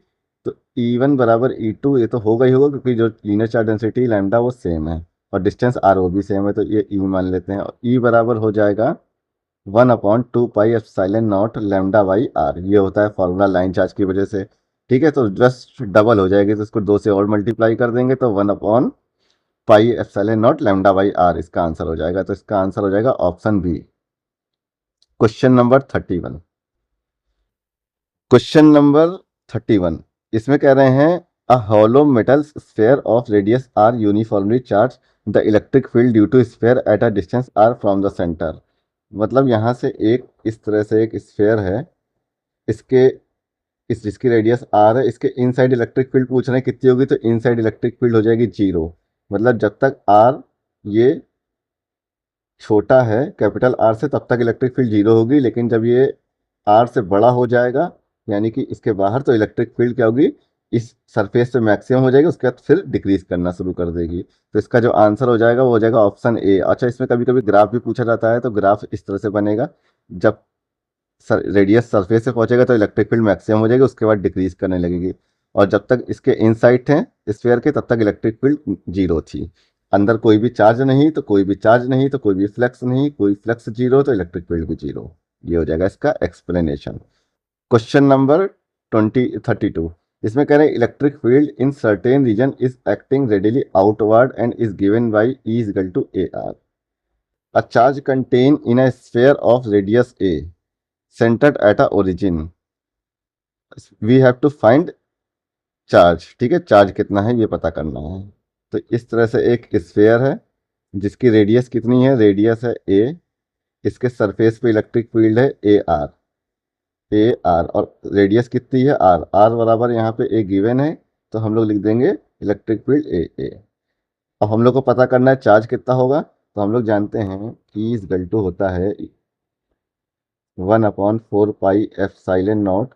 तो E1 बराबर E2, ये तो होगा ही होगा क्योंकि जो लीनियर चार्ज डेंसिटी लैम्डा वो सेम है और डिस्टेंस r वो भी सेम है, तो ये E मान लेते हैं। और E बराबर हो जाएगा 1/2 pi epsilon naught lambda by R, ये होता है फॉर्मूला लाइन चार्ज की वजह से। ठीक है, तो जस्ट डबल हो जाएगी, तो इसको 2 से और मल्टीप्लाई कर देंगे तो 1/पाई epsilon naught lambda by r इसका आंसर हो जाएगा। तो इसका आंसर हो जाएगा option B. Question number 31। Question number 31, इसमें कह रहे हैं a hollow metal sphere of radius r uniformly charge the electric field due to sphere at a distance are from the centre. मतलब यहाँ से एक इस तरह से एक स्फेयर है, इसके इस जिसकी रेडियस आर है, इसके इनसाइड इलेक्ट्रिक फील्ड पूछ रहे हैं कितनी होगी, तो इनसाइड इलेक्ट्रिक फील्ड हो जाएगी 0। मतलब जब तक आर ये छोटा है कैपिटल आर से तब तक इलेक्ट्रिक फील्ड 0 होगी, लेकिन जब ये आर से बड़ा हो जाएगा यानी कि इसके बाहर, तो इलेक्ट्रिक फील्ड क्या होगी, इस सरफेस पे मैक्सिमम हो जाएगी, उसके बाद फिर डिक्रीज करना शुरू कर देगी। तो इसका जो आंसर हो जाएगा वो हो जाएगा ऑप्शन ए। अच्छा, इसमें कभी कभी ग्राफ भी पूछा जाता है, तो ग्राफ इस तरह से बनेगा, जब रेडियस सरफेस से पहुंचेगा तो इलेक्ट्रिक फील्ड मैक्सिमम हो जाएगी, उसके बाद डिक्रीज करने लगेगी, और जब तक इसके इनसाइड थे स्फीयर के तब तक इलेक्ट्रिक फील्ड 0 थी। अंदर कोई भी चार्ज नहीं तो कोई भी चार्ज नहीं, तो कोई भी फ्लक्स नहीं, कोई फ्लक्स 0 तो इलेक्ट्रिक फील्ड भी 0। ये हो जाएगा इसका एक्सप्लेनेशन। क्वेश्चन नंबर 32, इसमें कह रहे हैं electric field in certain region is acting radially outward and is given by E is equal to A R. A charge contain in a sphere of radius A centered at a origin, we have to find charge. ठीक है, charge कितना है ये पता करना है। तो इस तरह से एक स्फेयर है जिसकी रेडियस कितनी है, रेडियस है ए, इसके सरफेस पे इलेक्ट्रिक फील्ड है ए आर और रेडियस कितनी है आर, आर बराबर यहाँ पे ए गिवन है, तो हम लोग लिख देंगे इलेक्ट्रिक फील्ड ए। अब हम लोग को पता करना है चार्ज कितना होगा, तो हम लोग जानते हैं कि इस गल्टू होता है 1/4 pi epsilon naught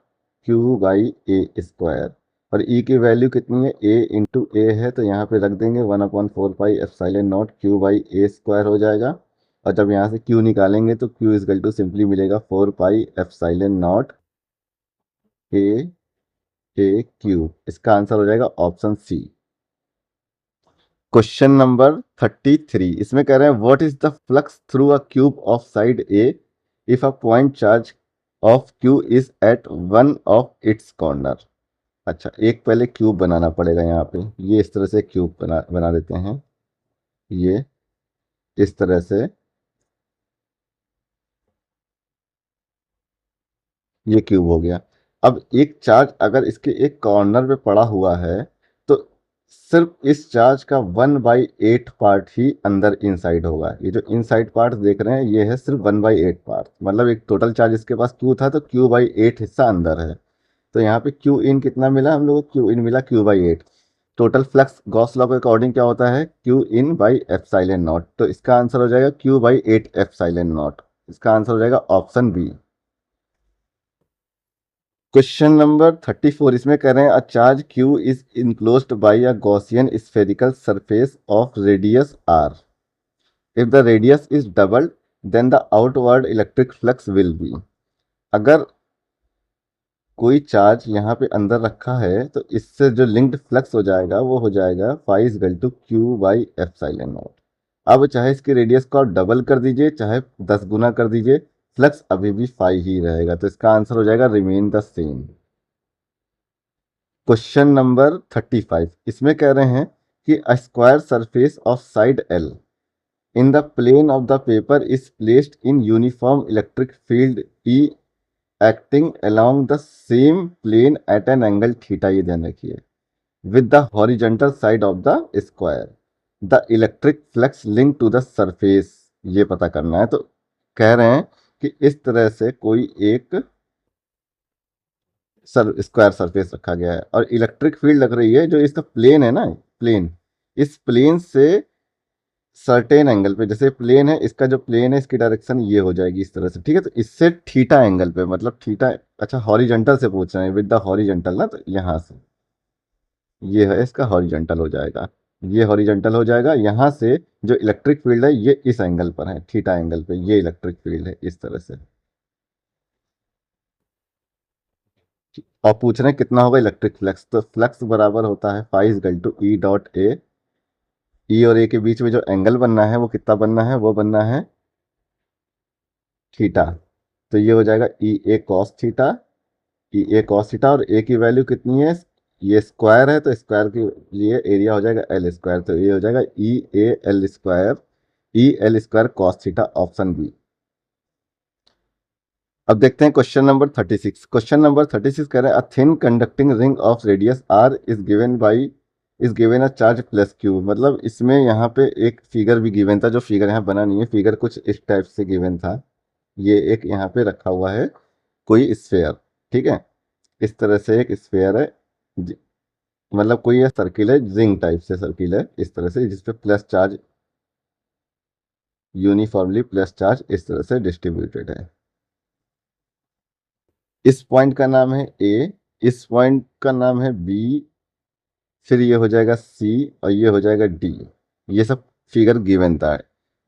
Q by A square. और ई की वैल्यू कितनी है, ए इंटू ए है, तो यहाँ पे रख देंगे 1/4 pi epsilon naught Q by A square हो जाएगा। और जब यहाँ से क्यू निकालेंगे तो Q is equal to simply मिलेगा 4 pi epsilon naught A A Q. इसका आंसर हो जाएगा ऑप्शन सी। क्वेश्चन नंबर 33, इसमें कह रहे हैं what is the flux through a cube of side A if a point charge of Q is at one of its corner. अच्छा, एक पहले क्यूब बनाना पड़ेगा यहाँ पे, ये इस तरह से क्यूब बना देते हैं, ये इस तरह से ये क्यूब हो गया। अब एक चार्ज अगर इसके एक कॉर्नर पे पड़ा हुआ है, तो सिर्फ इस चार्ज का 1/8 पार्ट ही अंदर इनसाइड होगा। ये जो इनसाइड पार्ट देख रहे हैं ये है सिर्फ 1/8 पार्ट, मतलब एक टोटल चार्ज इसके पास क्यू था तो Q/8 हिस्सा अंदर है। तो यहाँ पे क्यू इन कितना मिला हम लोग को, क्यू इन मिला Q/8। Total flux Gauss law के अकॉर्डिंग क्या होता है, Q in by epsilon not, तो इसका आंसर हो जाएगा Q/8 एप्सिलॉन नॉट। इसका आंसर हो जाएगा ऑप्शन बी। क्वेश्चन नंबर 34, इसमें कह रहे हैं a charge Q is enclosed by a Gaussian spherical surface of radius R. If the radius is doubled then the outward electric flux will be. अगर कोई charge यहाँ पे अंदर रखा है तो इससे जो लिंक्ड फ्लक्स हो जाएगा वो हो जाएगा phi is equal to Q by epsilon naught. अब चाहे इसकी रेडियस को आप डबल कर दीजिए चाहे 10 गुना कर दीजिए, फ्लक्स अभी भी फाई ही रहेगा, तो इसका आंसर हो जाएगा remain the same. Question number 35, इसमें कह रहे हैं कि a square surface of side L in the plane of the paper is placed in uniform electric field E acting along the same plane at an angle theta, ये ध्यान रखिए, with the horizontal side of the square, the electric flux linked to the surface, ये पता करना है। तो कह रहे हैं कि इस तरह से कोई एक स्क्वायर सरफेस रखा गया है और इलेक्ट्रिक फील्ड लग रही है जो इसका प्लेन है ना, प्लेन, इस प्लेन से सर्टेन एंगल पे, जैसे प्लेन है, इसका जो प्लेन है इसकी डायरेक्शन ये हो जाएगी इस तरह से, ठीक है। तो इससे थीटा एंगल पे, मतलब थीटा, अच्छा हॉरिजॉन्टल से पूछ रहे हैं, विद द हॉरिजॉन्टल ना, तो यहाँ से ये है इसका हॉरिजॉन्टल हो जाएगा, ये हॉरिजॉन्टल हो जाएगा। यहाँ से जो इलेक्ट्रिक फील्ड है ये इस एंगल पर है, थीटा एंगल पे, ये इलेक्ट्रिक फील्ड है इस तरह से। और पूछ रहे हैं कितना होगा इलेक्ट्रिक फ्लक्स, तो फ्लक्स बराबर होता है phi is equal to E dot A. E और ए के बीच में जो एंगल बनना है वो कितना बनना है, वो बनना है थीटा। तो ये हो जाएगा ई ए कॉस थीटा, ई ए कॉस थीटा, और ए की वैल्यू कितनी है, ये स्क्वायर है तो स्क्वायर के लिए एरिया हो जाएगा एल स्क्वायर, तो ये हो जाएगा E A L square, E L square cos theta, option B. अब देखते हैं क्वेश्चन नंबर 36। क्वेश्चन नंबर 36 कह रहे हैं a thin conducting ring of radius R is given a charge plus Q. मतलब इसमें यहाँ पे एक फिगर भी गिवन था, जो फिगर यहाँ बना नहीं है, फिगर कुछ इस टाइप से गिवन था। ये एक यहाँ पे रखा हुआ है कोई स्फेयर, ठीक है, इस तरह से एक स्फेयर है, ज- मतलब कोई ये सर्किल है, रिंग टाइप से सर्किल है इस तरह से, जिसपे plus charge, uniformly plus charge इस तरह से डिस्ट्रीब्यूटेड है। इस पॉइंट का नाम है ए, इस पॉइंट का नाम है बी, फिर ये हो जाएगा सी, और ये हो जाएगा डी। ये सब फिगर गिवन था।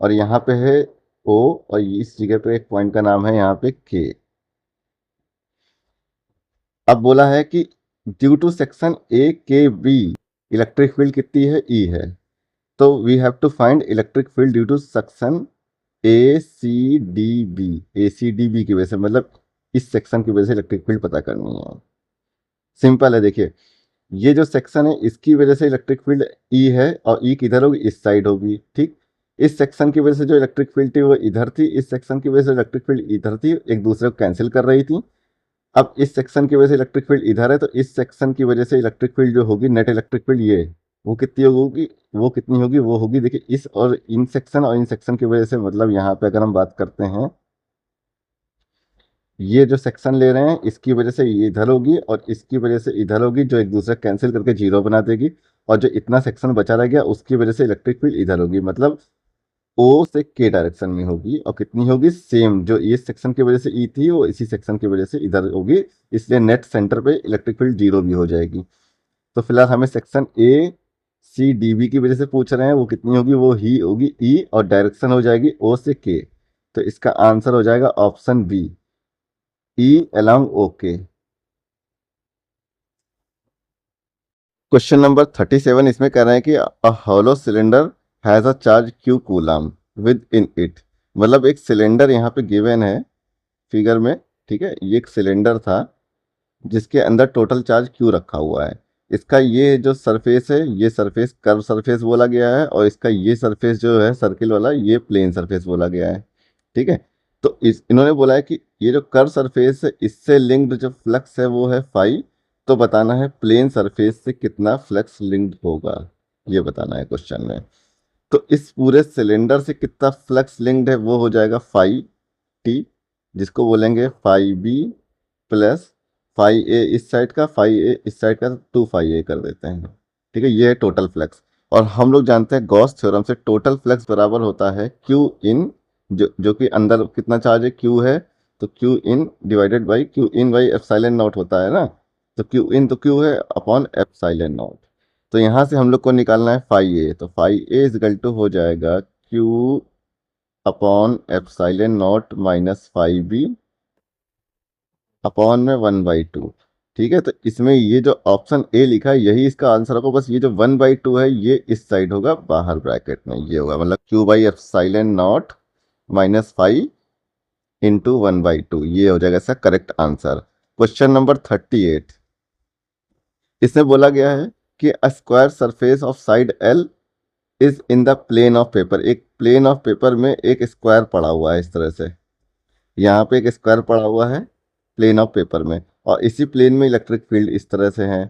और यहाँ पे है ओ, और इस जगह पे एक पॉइंट का नाम है यहाँ पे के। अब बोला है कि ड्यू टू सेक्शन ए के बी इलेक्ट्रिक फील्ड कितनी है, ई है। तो we have to find electric field due to section A C D B, A C D B की वजह से, मतलब इस सेक्शन की वजह से इलेक्ट्रिक फील्ड पता करनी है। सिंपल है, देखिए ये जो सेक्शन है इसकी वजह से इलेक्ट्रिक फील्ड ई है, और ई किधर होगी, इस साइड होगी, ठीक। इस सेक्शन की वजह से जो इलेक्ट्रिक फील्ड थी वो इधर थी, इस सेक्शन की वजह से इलेक्ट्रिक फील्ड इधर थी, एक दूसरे को कैंसिल कर रही थी। अब इस सेक्शन की वजह से इलेक्ट्रिक फील्ड इधर है, तो इस सेक्शन की वजह से इलेक्ट्रिक फील्ड जो होगी, नेट इलेक्ट्रिक फील्ड, ये वो कितनी होगी, वो कितनी होगी, वो होगी, देखिए इस और इन सेक्शन की वजह से, मतलब यहाँ पे अगर हम बात करते हैं, ये जो सेक्शन ले रहे हैं इसकी वजह से ये इधर होगी और इसकी वजह से इधर होगी, जो एक दूसरे कैंसिल करके जीरो बना देगी। और जो इतना सेक्शन बचा रह गया उसकी वजह से इलेक्ट्रिक फील्ड इधर होगी, मतलब ओ से के डायरेक्शन में होगी, और कितनी होगी, सेम, जो इस सेक्शन की वजह से ई थी वो इसी सेक्शन की वजह से इधर होगी, इसलिए नेट सेंटर पे इलेक्ट्रिक फील्ड जीरो भी हो जाएगी। तो फिलहाल हमें section A C D B की वजह से पूछ रहे हैं, वो कितनी होगी, वो ही होगी ई, और डायरेक्शन हो जाएगी ओ से के। तो इसका आंसर हो जाएगा ऑप्शन बी, ई अलोंग ओके। क्वेश्चन नंबर 37, इसमें कह रहे हैं कि a hollow cylinder has a charge Q coulomb with in it. मतलब एक सिलेंडर यहाँ पे गिवन है फिगर में, ठीक है, ये एक सिलेंडर था जिसके अंदर टोटल चार्ज क्यू रखा हुआ है। इसका ये जो सरफेस है, ये सरफेस कर्व सरफेस बोला गया है, और इसका ये सरफेस जो है सर्किल वाला, ये प्लेन सरफेस बोला गया है, ठीक है। तो इन्होंने बोला है कि ये जो कर्व सरफेस है इससे लिंक्ड जो फ्लक्स है वो है फाई। तो बताना है प्लेन सरफेस से कितना फ्लक्स लिंक्ड होगा, ये बताना है क्वेश्चन में। तो इस पूरे सिलेंडर से कितना फ्लक्स लिंक्ड है वो हो जाएगा फाई टी, जिसको बोलेंगे फाई बी प्लस फाई ए इस साइड का, फाई ए इस साइड का, तो टू फाई ए कर देते हैं, ठीक है। ये है टोटल फ्लक्स। और हम लोग जानते हैं गॉस थ्योरम से टोटल फ्लक्स बराबर होता है क्यू इन, जो कि अंदर कितना चार्ज है, क्यू है, तो Q in divided by Q in by epsilon not होता है ना। तो क्यू इन तो क्यू है अपॉन एप्सिलॉन नॉट। तो यहाँ से हम लोग को निकालना है फाई ए, तो phi A is equal to हो जाएगा Q upon epsilon naught minus phi B upon में 1/2, ठीक है। तो इसमें ये जो ऑप्शन ए लिखा है यही इसका आंसर होगा, बस ये जो 1/2 है ये इस साइड होगा बाहर ब्रैकेट में, ये होगा मतलब Q by epsilon naught minus five into 1/2, ये हो जाएगा इसका करेक्ट आंसर। क्वेश्चन नंबर 38, इसमें बोला गया है कि a square surface of side L is in the plane of paper. एक प्लेन ऑफ पेपर में एक स्क्वायर पड़ा हुआ है इस तरह से, यहाँ पे एक स्क्वायर पड़ा हुआ है प्लेन ऑफ पेपर में, और इसी प्लेन में इलेक्ट्रिक फील्ड इस तरह से है,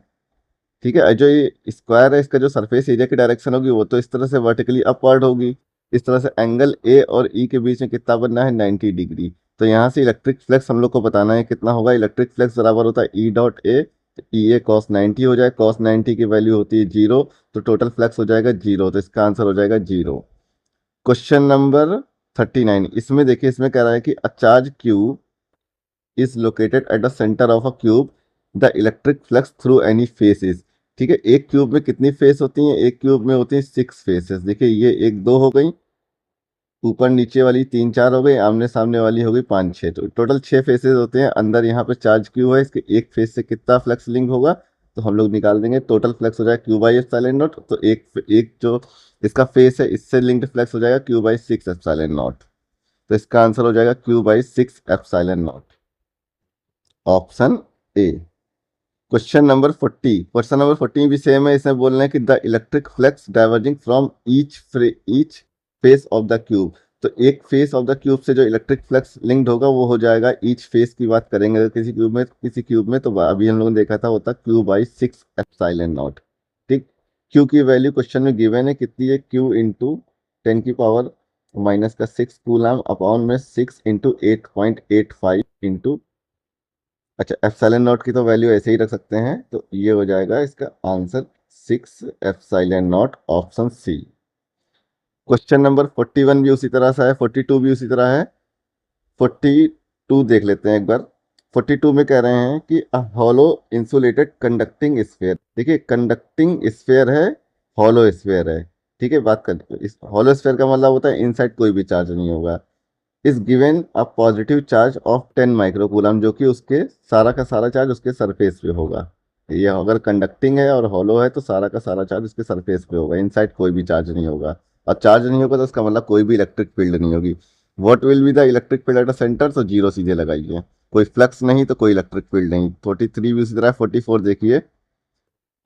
ठीक है। जो ये स्क्वायर है इसका जो सरफेस एरिया की डायरेक्शन होगी वो तो इस तरह से वर्टिकली अपवर्ड होगी। इस तरह से एंगल ए और ई के बीच में कितना बनना है, 90 डिग्री। तो यहाँ से इलेक्ट्रिक फ्लक्स हम लोग को बताना है कितना होगा। इलेक्ट्रिक फ्लक्स बराबर होता है ई dot A, E A cos 90 हो जाए, कॉस 90 की वैल्यू होती है जीरो, तो टोटल फ्लक्स हो जाएगा जीरो, तो इसका आंसर हो जाएगा जीरो। क्वेश्चन नंबर 39, इसमें देखिए, इसमें कह रहा है कि a charge Q is located at the centre of a cube, the electric flux through any faces. ठीक है, एक क्यूब में कितनी फेस होती हैं? एक क्यूब में होती हैं 6 फेसेस। देखिए ये 1 2 हो गई, ऊपर नीचे वाली 3 4 हो गई, आमने सामने वाली हो गई 5 6, तो टोटल 6 फेसेस होते हैं। अंदर यहाँ पे चार्ज क्यू है, इसके एक फेस से कितना फ्लक्स लिंक होगा, तो हम लोग निकाल देंगे। टोटल फ्लक्स हो जाएगा क्यू बाई एप्सिलॉन नॉट, तो एक जो इसका फेस है इससे लिंक्ड फ्लक्स हो जाएगा क्यू बाई 6 एप्सिलॉन नॉट। तो इसका आंसर हो जाएगा Q by 6 epsilon naught, option A. Question number 40 भी सेम है। इसमें बोल रहे हैं कि the electric flux diverging from each face of the cube. तो एक फेस ऑफ द क्यूब से जो इलेक्ट्रिक फ्लक्स लिंक्ड होगा वो हो जाएगा, ईच फेस की बात करेंगे अगर किसी क्यूब में तो अभी हम लोगों ने देखा था होता क्यू बाई 6 एप्सिलॉन नॉट। ठीक, क्यू की वैल्यू क्वेश्चन में गिवन है कितनी है, क्यू इंटू 10 की पावर माइनस का 6 कूलम अपॉन में 6 इंटू 8.85 इंटू, अच्छा एप्सिलॉन नॉट की तो वैल्यू ऐसे ही रख सकते हैं, तो ये हो जाएगा इसका answer 6 epsilon naught, option C. Question number 41 भी उसी तरह से है, 42 भी उसी तरह है। 42 देख लेते हैं एक बार। 42 में कह रहे हैं कि हॉलो इंसुलेटेड कंडक्टिंग स्फेयर। देखिए कंडक्टिंग स्फेयर है, हॉलो स्फेयर है। ठीक है, बात कर, इस हॉलो स्फेयर का मतलब होता है इनसाइड कोई भी चार्ज नहीं होगा। Is given a positive charge of 10 microcoulomb, जो कि उसके सारा का सारा चार्ज उसके सरफेस पे होगा। ये अगर कंडक्टिंग है और हॉलो है तो सारा का सारा चार्ज उसके सरफेस पे होगा, इनसाइड कोई भी चार्ज नहीं होगा। और चार्ज नहीं होगा तो उसका मतलब कोई भी इलेक्ट्रिक फील्ड नहीं होगी। What will be the electric field at the centre, तो जीरो सीधे लगाइए, कोई फ्लक्स नहीं तो कोई इलेक्ट्रिक फील्ड नहीं। 43 भी उसी तरह। 44 देखिए,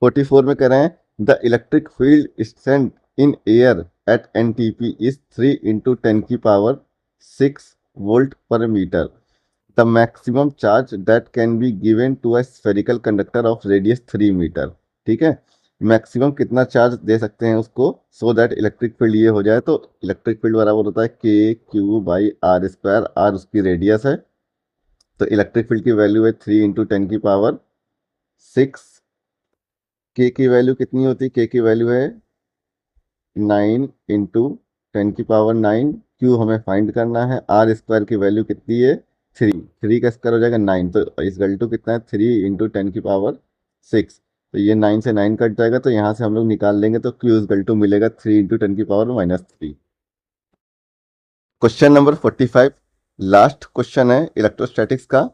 44 में कह रहे हैं the electric field strength in air at NTP is 3 into 10 की power 6 volt per metre. The maximum charge that can be given to a spherical conductor of radius 3 metre. ठीक है, मैक्सिमम कितना चार्ज दे सकते हैं उसको सो दैट इलेक्ट्रिक फील्ड ये हो जाए, तो इलेक्ट्रिक फील्ड बराबर होता है K Q by R square, R उसकी रेडियस है। तो इलेक्ट्रिक फील्ड की वैल्यू है 3 इंटू 10 की पावर 6। के की वैल्यू कितनी होती है, के की वैल्यू है 9 इंटू 10 की पावर 9। क्यू हमें फाइंड करना है, आर स्क्वायर की वैल्यू कितनी है 3, 3 का स्क्वायर हो जाएगा 9, तो इस टू कितना है 3 इंटू 10 की पावर 6। तो ये 9 से 9 कट जाएगा, तो यहाँ से हम लोग निकाल लेंगे, तो क्यू इस टू मिलेगा 3 इंटू 10 की power -3। Question number 45 last question है इलेक्ट्रोस्टैटिक्स का,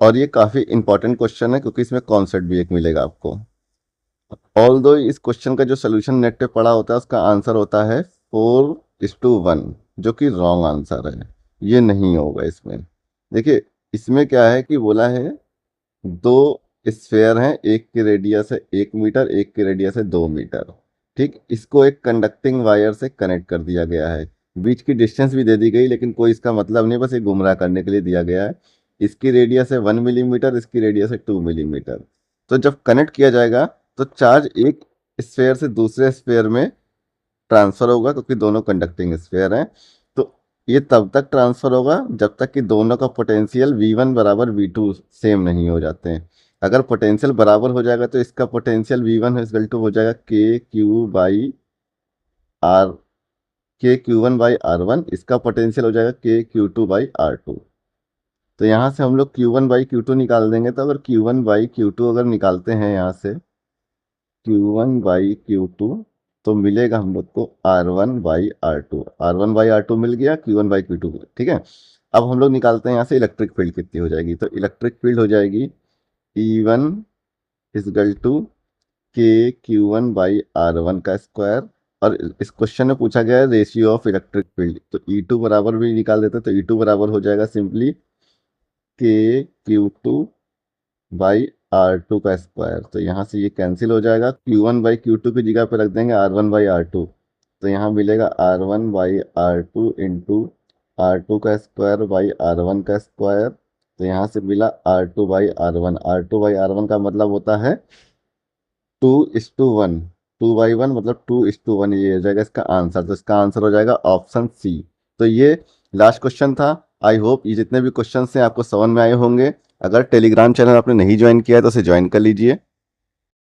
और ये काफी इंपॉर्टेंट क्वेश्चन है क्योंकि इसमें कॉन्सेप्ट भी एक मिलेगा आपको। ऑल्दो इस क्वेश्चन का जो सोल्यूशन नेट पे पड़ा होता है उसका आंसर होता है 4:1, जो कि रॉन्ग आंसर है, ये नहीं होगा इसमें। देखिए इसमें क्या है कि बोला है दो स्फेयर हैं, एक की रेडियस है 1 मीटर, एक की रेडियस है 2 मीटर। ठीक, इसको एक कंडक्टिंग वायर से कनेक्ट कर दिया गया है, बीच की डिस्टेंस भी दे दी गई लेकिन कोई इसका मतलब नहीं, बस ये गुमराह करने के लिए दिया गया है। इसकी रेडियस है 1 मिलीमीटर, इसकी रेडियस है 2 मिलीमीटर। तो जब कनेक्ट किया जाएगा तो चार्ज एक स्फेयर से दूसरे स्फेयर में ट्रांसफर होगा, क्योंकि दोनों कंडक्टिंग स्फेयर हैं। तो ये तब तक ट्रांसफर होगा जब तक कि दोनों का पोटेंशियल V1 बराबर V2 सेम नहीं हो जाते हैं। अगर पोटेंशियल बराबर हो जाएगा तो इसका पोटेंशियल V1 इक्वल टू हो जाएगा आर KQ1/R1, इसका पोटेंशियल हो जाएगा KQ2/R2। तो यहाँ से हम लोग Q1/Q2 निकाल देंगे, तो अगर Q1/Q2 अगर निकालते हैं यहाँ से Q1/Q2, तो मिलेगा हम लोग को R1/R2। R1/R2 मिल गया, Q1/Q2। ठीक है, अब हम लोग निकालते हैं यहाँ से इलेक्ट्रिक फील्ड कितनी हो जाएगी, तो इलेक्ट्रिक फील्ड हो जाएगी E1 इजगल टू KQ1/R1 का स्क्वायर। और इस क्वेश्चन में पूछा गया है रेशियो ऑफ इलेक्ट्रिक फील्ड, तो E2 बराबर भी निकाल देते हैं, तो E2 बराबर हो जाएगा सिंपली KQ2/R2 का स्क्वायर। तो यहाँ से ये कैंसिल हो जाएगा, Q1/Q2 की जगह पे रख देंगे R1/R2, तो यहाँ मिलेगा R1/R2 इंटू R2 का स्क्वायर बाई R1 का स्क्वायर। तो यहाँ से मिला R2/R1। R2/R1 का मतलब होता है 2:1, 2/1 मतलब 2:1, ये हो जाएगा इसका आंसर। तो इसका आंसर हो जाएगा ऑप्शन सी। तो ये लास्ट क्वेश्चन था। आई होप ये जितने भी क्वेश्चन हैं आपको समझ में आए होंगे। अगर टेलीग्राम चैनल आपने नहीं ज्वाइन किया है तो उसे ज्वाइन कर लीजिए।